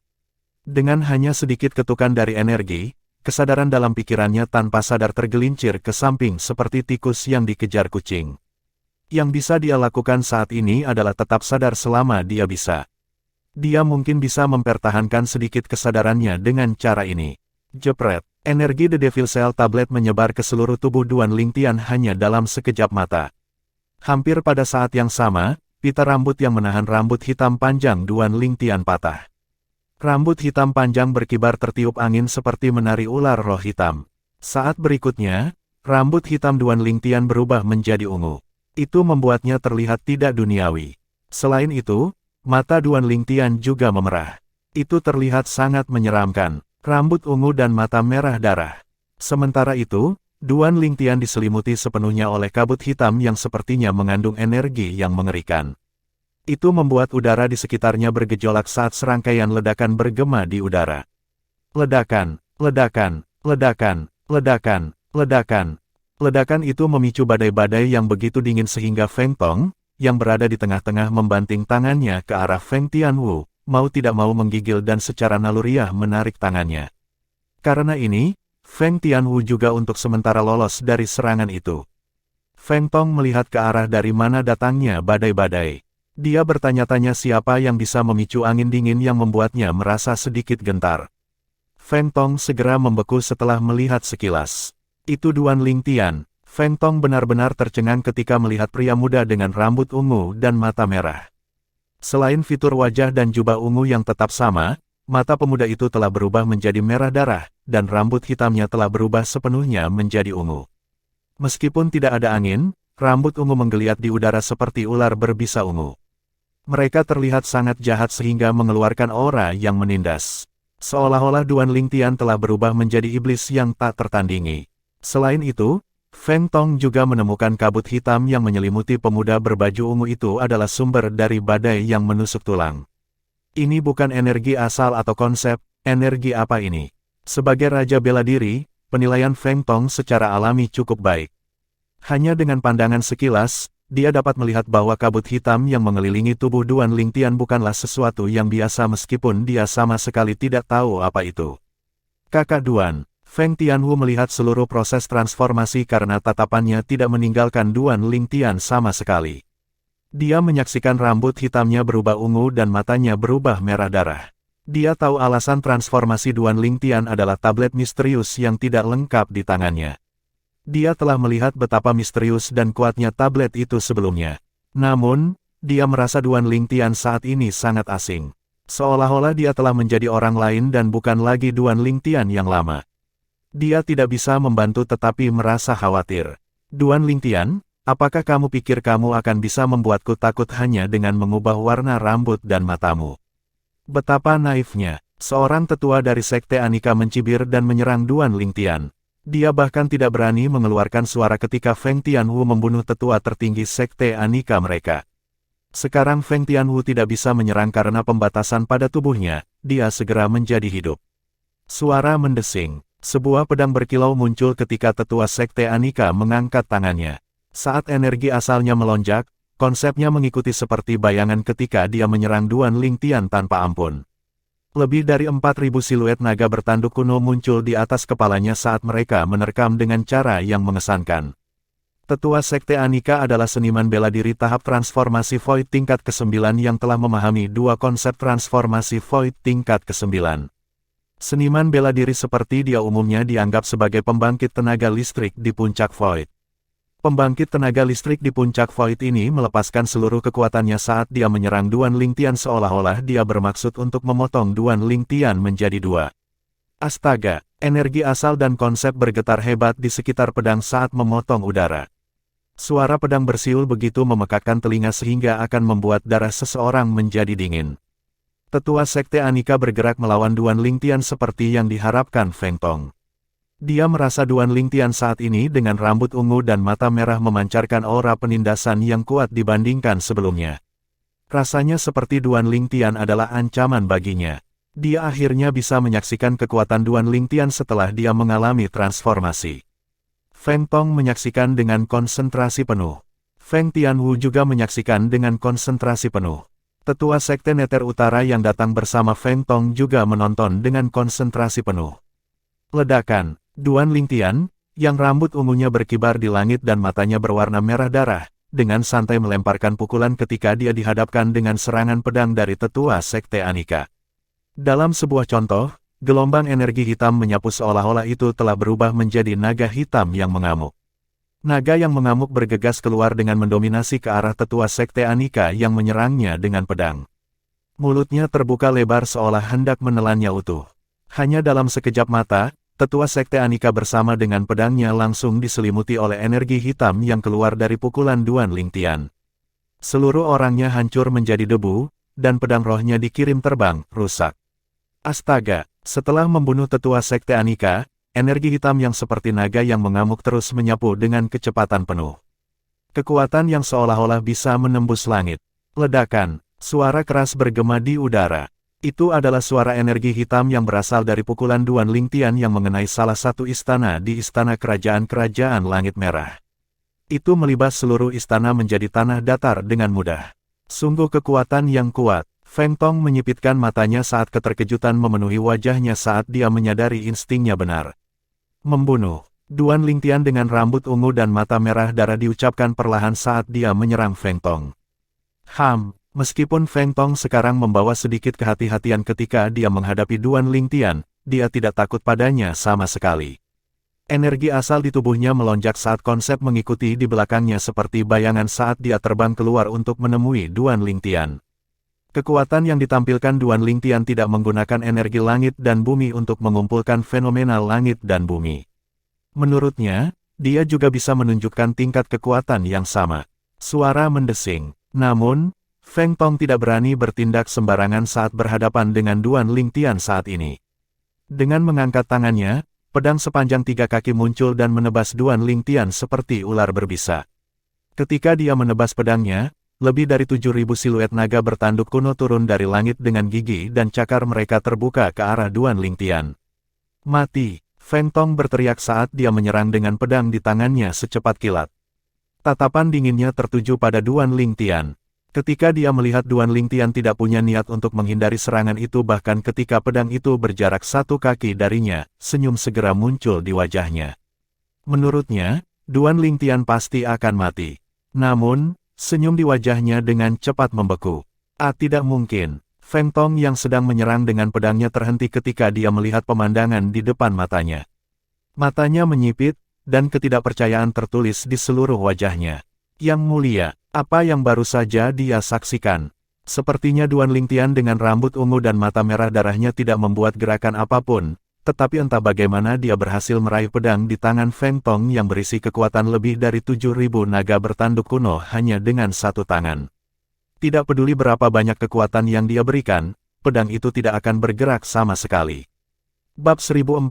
Dengan hanya sedikit ketukan dari energi, kesadaran dalam pikirannya tanpa sadar tergelincir ke samping seperti tikus yang dikejar kucing. Yang bisa dia lakukan saat ini adalah tetap sadar selama dia bisa. Dia mungkin bisa mempertahankan sedikit kesadarannya dengan cara ini. Jepret, energi The Devil Cell tablet menyebar ke seluruh tubuh Duan Lingtian hanya dalam sekejap mata. Hampir pada saat yang sama, pita rambut yang menahan rambut hitam panjang Duan Lingtian patah. Rambut hitam panjang berkibar tertiup angin seperti menari ular roh hitam. Saat berikutnya, rambut hitam Duan Lingtian berubah menjadi ungu. Itu membuatnya terlihat tidak duniawi. Selain itu, mata Duan Lingtian juga memerah. Itu terlihat sangat menyeramkan. Rambut ungu dan mata merah darah. Sementara itu, Duan Lingtian diselimuti sepenuhnya oleh kabut hitam yang sepertinya mengandung energi yang mengerikan. Itu membuat udara di sekitarnya bergejolak saat serangkaian ledakan bergema di udara. Ledakan, ledakan, ledakan, ledakan, ledakan. Ledakan itu memicu badai-badai yang begitu dingin sehingga Feng Tong, yang berada di tengah-tengah membanting tangannya ke arah Feng Tianwu, mau tidak mau menggigil dan secara naluriah menarik tangannya. Karena ini, Feng Tianwu juga untuk sementara lolos dari serangan itu. Feng Tong melihat ke arah dari mana datangnya badai-badai. Dia bertanya-tanya siapa yang bisa memicu angin dingin yang membuatnya merasa sedikit gentar. Feng Tong segera membeku setelah melihat sekilas. Itu Duan Lingtian. Feng Tong benar-benar tercengang ketika melihat pria muda dengan rambut ungu dan mata merah. Selain fitur wajah dan jubah ungu yang tetap sama, mata pemuda itu telah berubah menjadi merah darah, dan rambut hitamnya telah berubah sepenuhnya menjadi ungu. Meskipun tidak ada angin, rambut ungu menggeliat di udara seperti ular berbisa ungu. Mereka terlihat sangat jahat sehingga mengeluarkan aura yang menindas. Seolah-olah Duan Lingtian telah berubah menjadi iblis yang tak tertandingi. Selain itu, Feng Tong juga menemukan kabut hitam yang menyelimuti pemuda berbaju ungu itu adalah sumber dari badai yang menusuk tulang. Ini bukan energi asal atau konsep, energi apa ini? Sebagai raja bela diri, penilaian Feng Tong secara alami cukup baik. Hanya dengan pandangan sekilas, dia dapat melihat bahwa kabut hitam yang mengelilingi tubuh Duan Lingtian bukanlah sesuatu yang biasa meskipun dia sama sekali tidak tahu apa itu. Kakak Duan, Feng Tianwu melihat seluruh proses transformasi karena tatapannya tidak meninggalkan Duan Lingtian sama sekali. Dia menyaksikan rambut hitamnya berubah ungu dan matanya berubah merah darah. Dia tahu alasan transformasi Duan Lingtian adalah tablet misterius yang tidak lengkap di tangannya. Dia telah melihat betapa misterius dan kuatnya tablet itu sebelumnya. Namun, dia merasa Duan Lingtian saat ini sangat asing. Seolah-olah dia telah menjadi orang lain dan bukan lagi Duan Lingtian yang lama. Dia tidak bisa membantu tetapi merasa khawatir. Duan Lingtian, apakah kamu pikir kamu akan bisa membuatku takut hanya dengan mengubah warna rambut dan matamu? Betapa naifnya. Seorang tetua dari Sekte Anika mencibir dan menyerang Duan Lingtian. Dia bahkan tidak berani mengeluarkan suara ketika Feng Tianwu membunuh tetua tertinggi Sekte Anika mereka. Sekarang Feng Tianwu tidak bisa menyerang karena pembatasan pada tubuhnya, dia segera menjadi hidup. Suara mendesing. Sebuah pedang berkilau muncul ketika tetua Sekte Anika mengangkat tangannya. Saat energi asalnya melonjak, konsepnya mengikuti seperti bayangan ketika dia menyerang Duan Lingtian tanpa ampun. Lebih dari 4.000 siluet naga bertanduk kuno muncul di atas kepalanya saat mereka menerkam dengan cara yang mengesankan. Tetua Sekte Anika adalah seniman bela diri tahap transformasi Void tingkat ke-9 yang telah memahami dua konsep transformasi Void tingkat ke-9. Seniman bela diri seperti dia umumnya dianggap sebagai pembangkit tenaga listrik di puncak Void. Pembangkit tenaga listrik di puncak Void ini melepaskan seluruh kekuatannya saat dia menyerang Duan Lingtian seolah-olah dia bermaksud untuk memotong Duan Lingtian menjadi dua. Astaga, energi asal dan konsep bergetar hebat di sekitar pedang saat memotong udara. Suara pedang bersiul begitu memekakkan telinga sehingga akan membuat darah seseorang menjadi dingin. Tetua Sekte Anika bergerak melawan Duan Lingtian seperti yang diharapkan Feng Tong. Dia merasa Duan Lingtian saat ini dengan rambut ungu dan mata merah memancarkan aura penindasan yang kuat dibandingkan sebelumnya. Rasanya seperti Duan Lingtian adalah ancaman baginya. Dia akhirnya bisa menyaksikan kekuatan Duan Lingtian setelah dia mengalami transformasi. Feng Tong menyaksikan dengan konsentrasi penuh. Feng Tianwu juga menyaksikan dengan konsentrasi penuh. Tetua Sekte Nether Utara yang datang bersama Feng Tong juga menonton dengan konsentrasi penuh. Ledakan, Duan Lingtian, yang rambut ungunya berkibar di langit dan matanya berwarna merah darah, dengan santai melemparkan pukulan ketika dia dihadapkan dengan serangan pedang dari Tetua Sekte Anika. Dalam sebuah contoh, gelombang energi hitam menyapu seolah-olah itu telah berubah menjadi naga hitam yang mengamuk. Naga yang mengamuk bergegas keluar dengan mendominasi ke arah Tetua Sekte Anika yang menyerangnya dengan pedang. Mulutnya terbuka lebar seolah hendak menelannya utuh. Hanya dalam sekejap mata, Tetua Sekte Anika bersama dengan pedangnya langsung diselimuti oleh energi hitam yang keluar dari pukulan Duan Lingtian. Seluruh orangnya hancur menjadi debu, dan pedang rohnya dikirim terbang, rusak. Astaga! Setelah membunuh Tetua Sekte Anika, energi hitam yang seperti naga yang mengamuk terus menyapu dengan kecepatan penuh. Kekuatan yang seolah-olah bisa menembus langit. Ledakan, suara keras bergema di udara. Itu adalah suara energi hitam yang berasal dari pukulan Duan Lingtian yang mengenai salah satu istana di Istana Kerajaan Langit Merah. Itu melibas seluruh istana menjadi tanah datar dengan mudah. Sungguh kekuatan yang kuat. Feng Tong menyipitkan matanya saat keterkejutan memenuhi wajahnya saat dia menyadari instingnya benar. Membunuh. Duan Lingtian dengan rambut ungu dan mata merah darah diucapkan perlahan saat dia menyerang Feng Tong. Meskipun Feng Tong sekarang membawa sedikit kehati-hatian ketika dia menghadapi Duan Lingtian, dia tidak takut padanya sama sekali. Energi asal di tubuhnya melonjak saat konsep mengikuti di belakangnya seperti bayangan saat dia terbang keluar untuk menemui Duan Lingtian. Kekuatan yang ditampilkan Duan Lingtian tidak menggunakan energi langit dan bumi untuk mengumpulkan fenomena langit dan bumi. Menurutnya, dia juga bisa menunjukkan tingkat kekuatan yang sama. Suara mendesing. Namun, Feng Tong tidak berani bertindak sembarangan saat berhadapan dengan Duan Lingtian saat ini. Dengan mengangkat tangannya, pedang sepanjang 3 kaki muncul dan menebas Duan Lingtian seperti ular berbisa. Ketika dia menebas pedangnya, lebih dari 7.000 siluet naga bertanduk kuno turun dari langit dengan gigi dan cakar mereka terbuka ke arah Duan Lingtian. Mati! Feng Tong berteriak saat dia menyerang dengan pedang di tangannya secepat kilat. Tatapan dinginnya tertuju pada Duan Lingtian. Ketika dia melihat Duan Lingtian tidak punya niat untuk menghindari serangan itu bahkan ketika pedang itu berjarak 1 kaki darinya, senyum segera muncul di wajahnya. Menurutnya, Duan Lingtian pasti akan mati. Namun, senyum di wajahnya dengan cepat membeku. Tidak mungkin. Feng Tong yang sedang menyerang dengan pedangnya terhenti ketika dia melihat pemandangan di depan matanya. Matanya menyipit, dan ketidakpercayaan tertulis di seluruh wajahnya. Yang mulia, apa yang baru saja dia saksikan? Sepertinya Duan Lingtian dengan rambut ungu dan mata merah darahnya tidak membuat gerakan apapun, tetapi entah bagaimana dia berhasil meraih pedang di tangan Feng Tong yang berisi kekuatan lebih dari 7.000 naga bertanduk kuno hanya dengan 1 tangan. Tidak peduli berapa banyak kekuatan yang dia berikan, pedang itu tidak akan bergerak sama sekali. Bab 1045,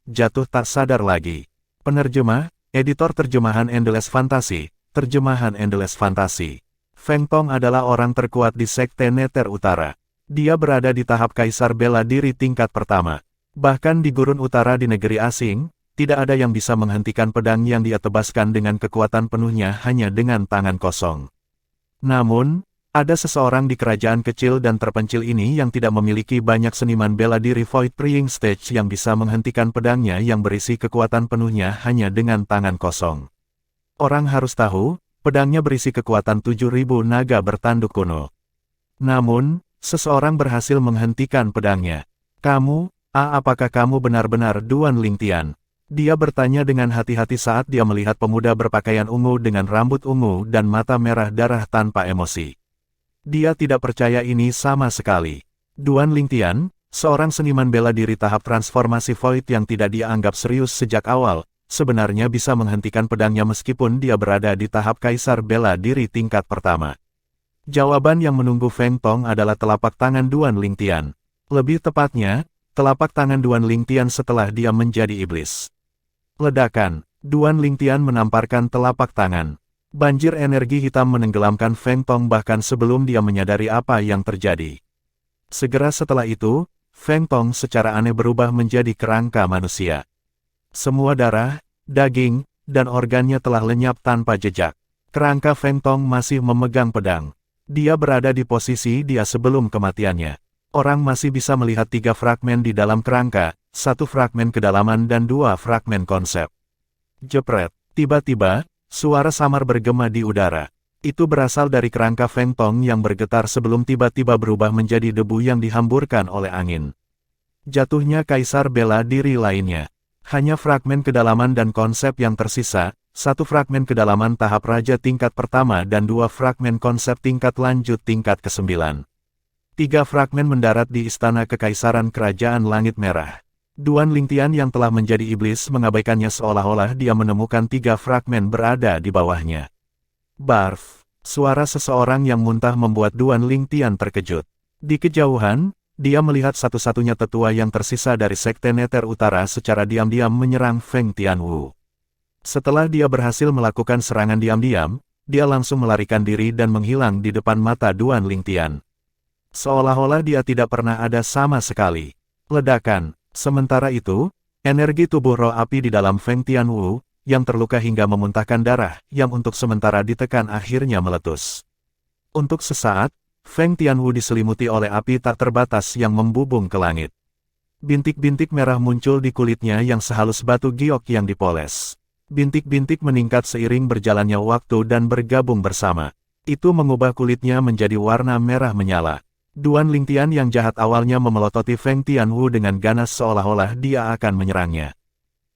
Jatuh Tak Sadar Lagi. Penerjemah, Editor Terjemahan Endless Fantasy, Terjemahan Endless Fantasy. Feng Tong adalah orang terkuat di Sekte Nether Utara. Dia berada di tahap Kaisar Bela Diri tingkat pertama. Bahkan di gurun utara di negeri asing, tidak ada yang bisa menghentikan pedang yang dia tebaskan dengan kekuatan penuhnya hanya dengan tangan kosong. Namun, ada seseorang di kerajaan kecil dan terpencil ini yang tidak memiliki banyak seniman bela diri Void Praying Stage yang bisa menghentikan pedangnya yang berisi kekuatan penuhnya hanya dengan tangan kosong. Orang harus tahu, pedangnya berisi kekuatan 7.000 naga bertanduk kuno. Namun, seseorang berhasil menghentikan pedangnya. Kamu, apakah kamu benar-benar Duan Lingtian? Dia bertanya dengan hati-hati saat dia melihat pemuda berpakaian ungu dengan rambut ungu dan mata merah darah tanpa emosi. Dia tidak percaya ini sama sekali. Duan Lingtian, seorang seniman bela diri tahap transformasi Void yang tidak dia anggap serius sejak awal, sebenarnya bisa menghentikan pedangnya meskipun dia berada di tahap Kaisar Bela Diri tingkat pertama. Jawaban yang menunggu Feng Tong adalah telapak tangan Duan Lingtian. Lebih tepatnya, telapak tangan Duan Lingtian setelah dia menjadi iblis. Ledakan, Duan Lingtian menamparkan telapak tangan. Banjir energi hitam menenggelamkan Feng Tong bahkan sebelum dia menyadari apa yang terjadi. Segera setelah itu, Feng Tong secara aneh berubah menjadi kerangka manusia. Semua darah, daging, dan organnya telah lenyap tanpa jejak. Kerangka Feng Tong masih memegang pedang. Dia berada di posisi dia sebelum kematiannya. Orang masih bisa melihat 3 fragmen di dalam kerangka, 1 fragmen kedalaman dan 2 fragmen konsep. Jepret, tiba-tiba, suara samar bergema di udara. Itu berasal dari kerangka Feng Tong yang bergetar sebelum tiba-tiba berubah menjadi debu yang dihamburkan oleh angin. Jatuhnya Kaisar Bela Diri lainnya. Hanya fragmen kedalaman dan konsep yang tersisa, 1 fragmen kedalaman tahap Raja tingkat pertama dan 2 fragmen konsep tingkat lanjut tingkat ke-9. 3 fragmen mendarat di Istana Kekaisaran Kerajaan Langit Merah. Duan Lingtian yang telah menjadi iblis mengabaikannya seolah-olah dia menemukan 3 fragmen berada di bawahnya. Barf, suara seseorang yang muntah membuat Duan Lingtian terkejut. Di kejauhan, dia melihat satu-satunya tetua yang tersisa dari Sekte Nether Utara secara diam-diam menyerang Feng Tianwu. Setelah dia berhasil melakukan serangan diam-diam, dia langsung melarikan diri dan menghilang di depan mata Duan Lingtian. Seolah-olah dia tidak pernah ada sama sekali. Ledakan. Sementara itu, energi tubuh roh api di dalam Feng Tianwu, yang terluka hingga memuntahkan darah, yang untuk sementara ditekan akhirnya meletus. Untuk sesaat, Feng Tianwu diselimuti oleh api tak terbatas yang membubung ke langit. Bintik-bintik merah muncul di kulitnya yang sehalus batu giok yang dipoles. Bintik-bintik meningkat seiring berjalannya waktu dan bergabung bersama. Itu mengubah kulitnya menjadi warna merah menyala. Duan Lingtian yang jahat awalnya memelototi Feng Tianwu dengan ganas seolah-olah dia akan menyerangnya.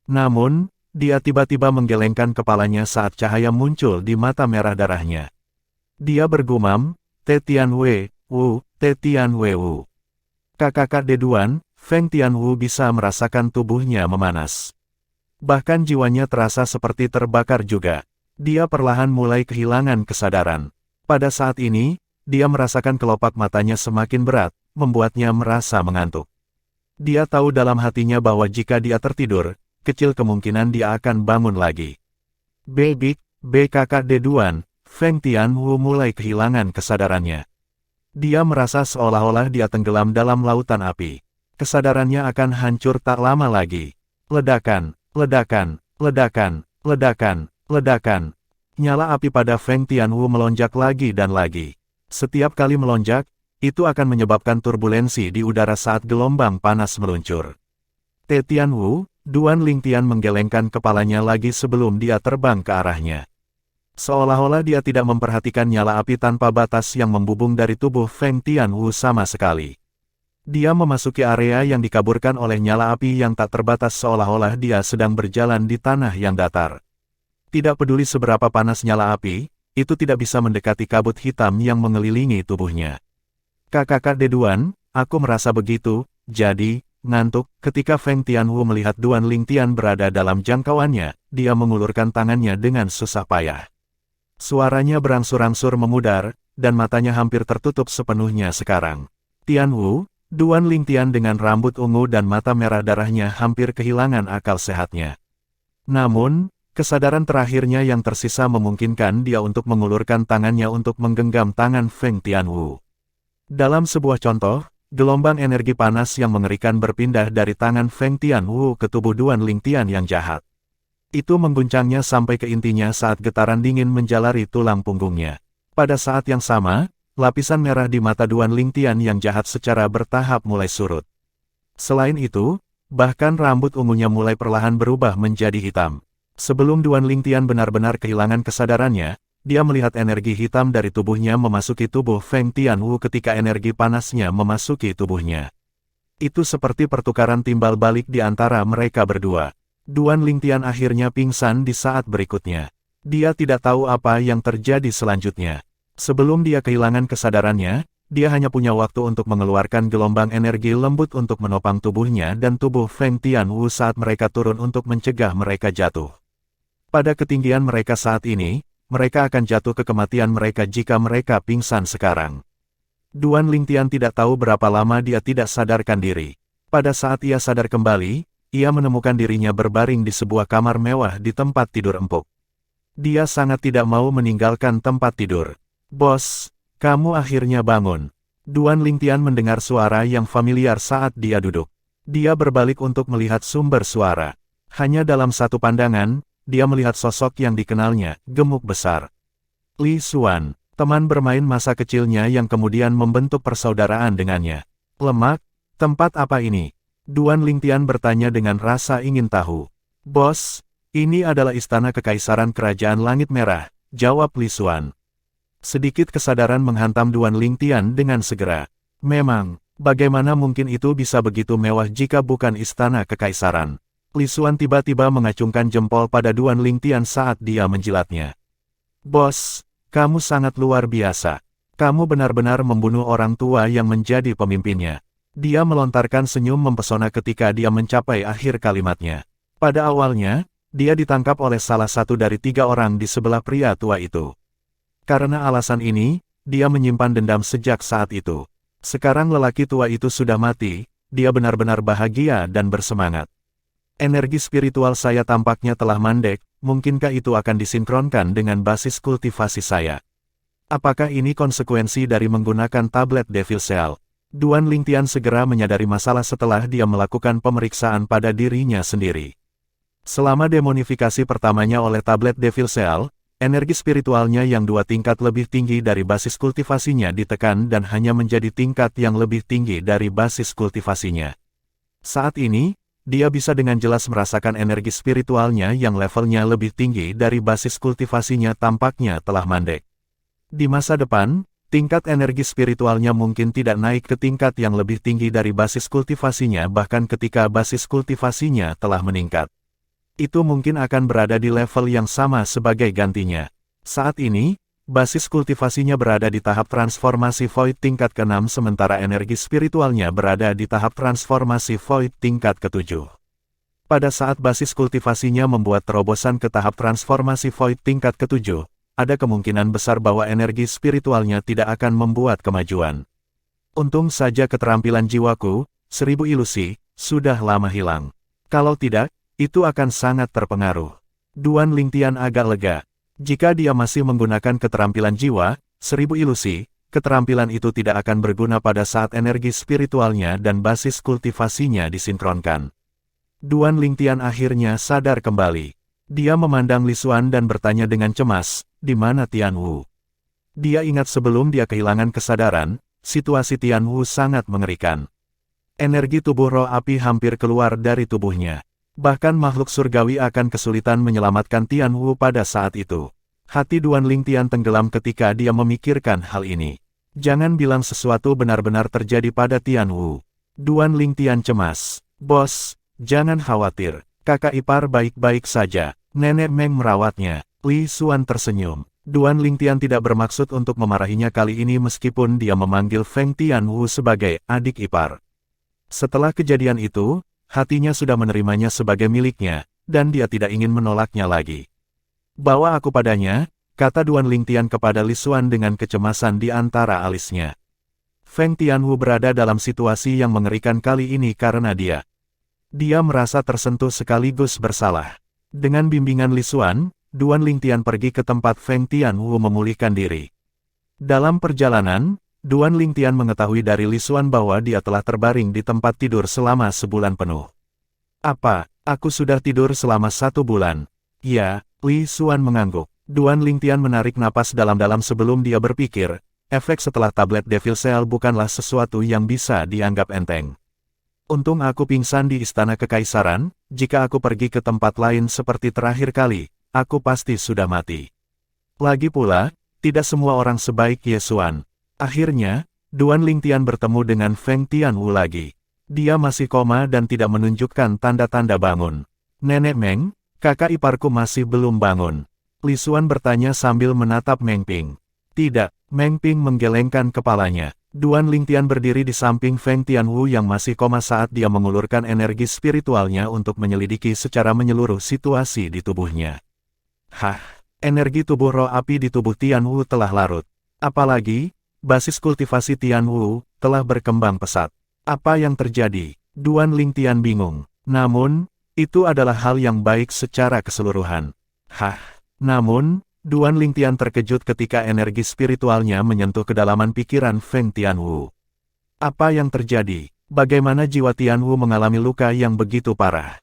Namun, dia tiba-tiba menggelengkan kepalanya saat cahaya muncul di mata merah darahnya. Dia bergumam, Te Tianwei Wu, Te Tianwei Wu. Kakak Deduan, Feng Tianwu bisa merasakan tubuhnya memanas. Bahkan jiwanya terasa seperti terbakar juga. Dia perlahan mulai kehilangan kesadaran. Pada saat ini, dia merasakan kelopak matanya semakin berat, membuatnya merasa mengantuk. Dia tahu dalam hatinya bahwa jika dia tertidur, kecil kemungkinan dia akan bangun lagi. BKK Deduan, Feng Tianwu mulai kehilangan kesadarannya. Dia merasa seolah-olah dia tenggelam dalam lautan api. Kesadarannya akan hancur tak lama lagi. Ledakan, ledakan, ledakan, ledakan, ledakan. Nyala api pada Feng Tianwu melonjak lagi dan lagi. Setiap kali melonjak, itu akan menyebabkan turbulensi di udara saat gelombang panas meluncur. Te Tianwu, Duan Lingtian menggelengkan kepalanya lagi sebelum dia terbang ke arahnya. Seolah-olah dia tidak memperhatikan nyala api tanpa batas yang membubung dari tubuh Feng Tianwu sama sekali. Dia memasuki area yang dikaburkan oleh nyala api yang tak terbatas seolah-olah dia sedang berjalan di tanah yang datar. Tidak peduli seberapa panas nyala api, itu tidak bisa mendekati kabut hitam yang mengelilingi tubuhnya. Kakak Deduan, aku merasa begitu, jadi, ngantuk. Ketika Feng Tianwu melihat Duan Lingtian berada dalam jangkauannya, dia mengulurkan tangannya dengan susah payah. Suaranya berangsur-angsur memudar, dan matanya hampir tertutup sepenuhnya sekarang. Tianwu, Duan Lingtian dengan rambut ungu dan mata merah darahnya hampir kehilangan akal sehatnya. Namun, Kesadaran terakhirnya yang tersisa memungkinkan dia untuk mengulurkan tangannya untuk menggenggam tangan Feng Tianwu. Dalam sebuah contoh, gelombang energi panas yang mengerikan berpindah dari tangan Feng Tianwu ke tubuh Duan Lingtian yang jahat. Itu mengguncangnya sampai ke intinya saat getaran dingin menjalari tulang punggungnya. Pada saat yang sama, lapisan merah di mata Duan Lingtian yang jahat secara bertahap mulai surut. Selain itu, bahkan rambut ungunya mulai perlahan berubah menjadi hitam. Sebelum Duan Lingtian benar-benar kehilangan kesadarannya, dia melihat energi hitam dari tubuhnya memasuki tubuh Feng Tianwu ketika energi panasnya memasuki tubuhnya. Itu seperti pertukaran timbal balik di antara mereka berdua. Duan Lingtian akhirnya pingsan di saat berikutnya. Dia tidak tahu apa yang terjadi selanjutnya. Sebelum dia kehilangan kesadarannya, dia hanya punya waktu untuk mengeluarkan gelombang energi lembut untuk menopang tubuhnya dan tubuh Feng Tianwu saat mereka turun untuk mencegah mereka jatuh. Pada ketinggian mereka saat ini, mereka akan jatuh ke kematian mereka jika mereka pingsan sekarang. Duan Lingtian tidak tahu berapa lama dia tidak sadarkan diri. Pada saat ia sadar kembali, ia menemukan dirinya berbaring di sebuah kamar mewah di tempat tidur empuk. Dia sangat tidak mau meninggalkan tempat tidur. "Bos, kamu akhirnya bangun." Duan Lingtian mendengar suara yang familiar saat dia duduk. Dia berbalik untuk melihat sumber suara. Hanya dalam satu pandangan, dia melihat sosok yang dikenalnya, gemuk besar. Li Xuan, teman bermain masa kecilnya yang kemudian membentuk persaudaraan dengannya. "Lemak, tempat apa ini?" Duan Lingtian bertanya dengan rasa ingin tahu. "Bos, ini adalah istana kekaisaran kerajaan Langit Merah," jawab Li Xuan. Sedikit kesadaran menghantam Duan Lingtian dengan segera. Memang, bagaimana mungkin itu bisa begitu mewah jika bukan istana kekaisaran? Li Xuan tiba-tiba mengacungkan jempol pada Duan Lingtian saat dia menjilatnya. "Bos, kamu sangat luar biasa. Kamu benar-benar membunuh orang tua yang menjadi pemimpinnya." Dia melontarkan senyum mempesona ketika dia mencapai akhir kalimatnya. Pada awalnya, dia ditangkap oleh salah satu dari 3 orang di sebelah pria tua itu. Karena alasan ini, dia menyimpan dendam sejak saat itu. Sekarang lelaki tua itu sudah mati, dia benar-benar bahagia dan bersemangat. "Energi spiritual saya tampaknya telah mandek, mungkinkah itu akan disinkronkan dengan basis kultivasi saya? Apakah ini konsekuensi dari menggunakan tablet Devil Cell?" Duan Lingtian segera menyadari masalah setelah dia melakukan pemeriksaan pada dirinya sendiri. Selama demonifikasi pertamanya oleh tablet Devil Cell, energi spiritualnya yang 2 tingkat lebih tinggi dari basis kultivasinya ditekan dan hanya menjadi tingkat yang lebih tinggi dari basis kultivasinya. Saat ini, dia bisa dengan jelas merasakan energi spiritualnya yang levelnya lebih tinggi dari basis kultivasinya tampaknya telah mandek. Di masa depan, tingkat energi spiritualnya mungkin tidak naik ke tingkat yang lebih tinggi dari basis kultivasinya bahkan ketika basis kultivasinya telah meningkat. Itu mungkin akan berada di level yang sama sebagai gantinya. Saat ini, basis kultivasinya berada di tahap transformasi Void tingkat ke-6 sementara energi spiritualnya berada di tahap transformasi Void tingkat ke-7. Pada saat basis kultivasinya membuat terobosan ke tahap transformasi Void tingkat ke-7, ada kemungkinan besar bahwa energi spiritualnya tidak akan membuat kemajuan. Untung saja keterampilan jiwaku, 1000 ilusi, sudah lama hilang. Kalau tidak, itu akan sangat terpengaruh. Duan Lingtian agak lega. Jika dia masih menggunakan keterampilan jiwa, 1000 ilusi, keterampilan itu tidak akan berguna pada saat energi spiritualnya dan basis kultivasinya disinkronkan. Duan Lingtian akhirnya sadar kembali. Dia memandang Li Xuan dan bertanya dengan cemas, "Di mana Tianwu?" Dia ingat sebelum dia kehilangan kesadaran, situasi Tianwu sangat mengerikan. Energi tubuh roh api hampir keluar dari tubuhnya. Bahkan makhluk surgawi akan kesulitan menyelamatkan Tianwu pada saat itu. Hati Duan Lingtian tenggelam ketika dia memikirkan hal ini. Jangan bilang sesuatu benar-benar terjadi pada Tianwu. Duan Lingtian cemas. "Bos, jangan khawatir. Kakak ipar baik-baik saja. Nenek Meng merawatnya." Li Xuan tersenyum. Duan Lingtian tidak bermaksud untuk memarahinya kali ini meskipun dia memanggil Feng Tianwu sebagai adik ipar. Setelah kejadian itu, hatinya sudah menerimanya sebagai miliknya, dan dia tidak ingin menolaknya lagi. "Bawa aku padanya," kata Duan Lingtian kepada Li Xuan dengan kecemasan di antara alisnya. Feng Tianwu berada dalam situasi yang mengerikan kali ini karena dia merasa tersentuh sekaligus bersalah. Dengan bimbingan Li Xuan, Duan Lingtian pergi ke tempat Feng Tianwu memulihkan diri. Dalam perjalanan, Duan Lingtian mengetahui dari Li Xuan bahwa dia telah terbaring di tempat tidur selama sebulan penuh. Apa, aku sudah tidur selama 1 bulan? Ya, Li Xuan mengangguk. Duan Lingtian menarik napas dalam-dalam sebelum dia berpikir, efek setelah tablet Devil Cell bukanlah sesuatu yang bisa dianggap enteng. Untung aku pingsan di istana kekaisaran, jika aku pergi ke tempat lain seperti terakhir kali, aku pasti sudah mati. Lagi pula, tidak semua orang sebaik Ye Xuan. Akhirnya, Duan Lingtian bertemu dengan Feng Tianwu lagi. Dia masih koma dan tidak menunjukkan tanda-tanda bangun. Nenek Meng, kakak iparku masih belum bangun. Li Xuan bertanya sambil menatap Meng Ping. Tidak, Meng Ping menggelengkan kepalanya. Duan Lingtian berdiri di samping Feng Tianwu yang masih koma saat dia mengulurkan energi spiritualnya untuk menyelidiki secara menyeluruh situasi di tubuhnya. Hah, energi tubuh roh api di tubuh Tianwu telah larut. Apalagi, basis kultivasi Tianwu telah berkembang pesat. Apa yang terjadi? Duan Lingtian bingung. Namun, itu adalah hal yang baik secara keseluruhan. Hah. Namun, Duan Lingtian terkejut ketika energi spiritualnya menyentuh kedalaman pikiran Feng Tianwu. Apa yang terjadi? Bagaimana jiwa Tianwu mengalami luka yang begitu parah?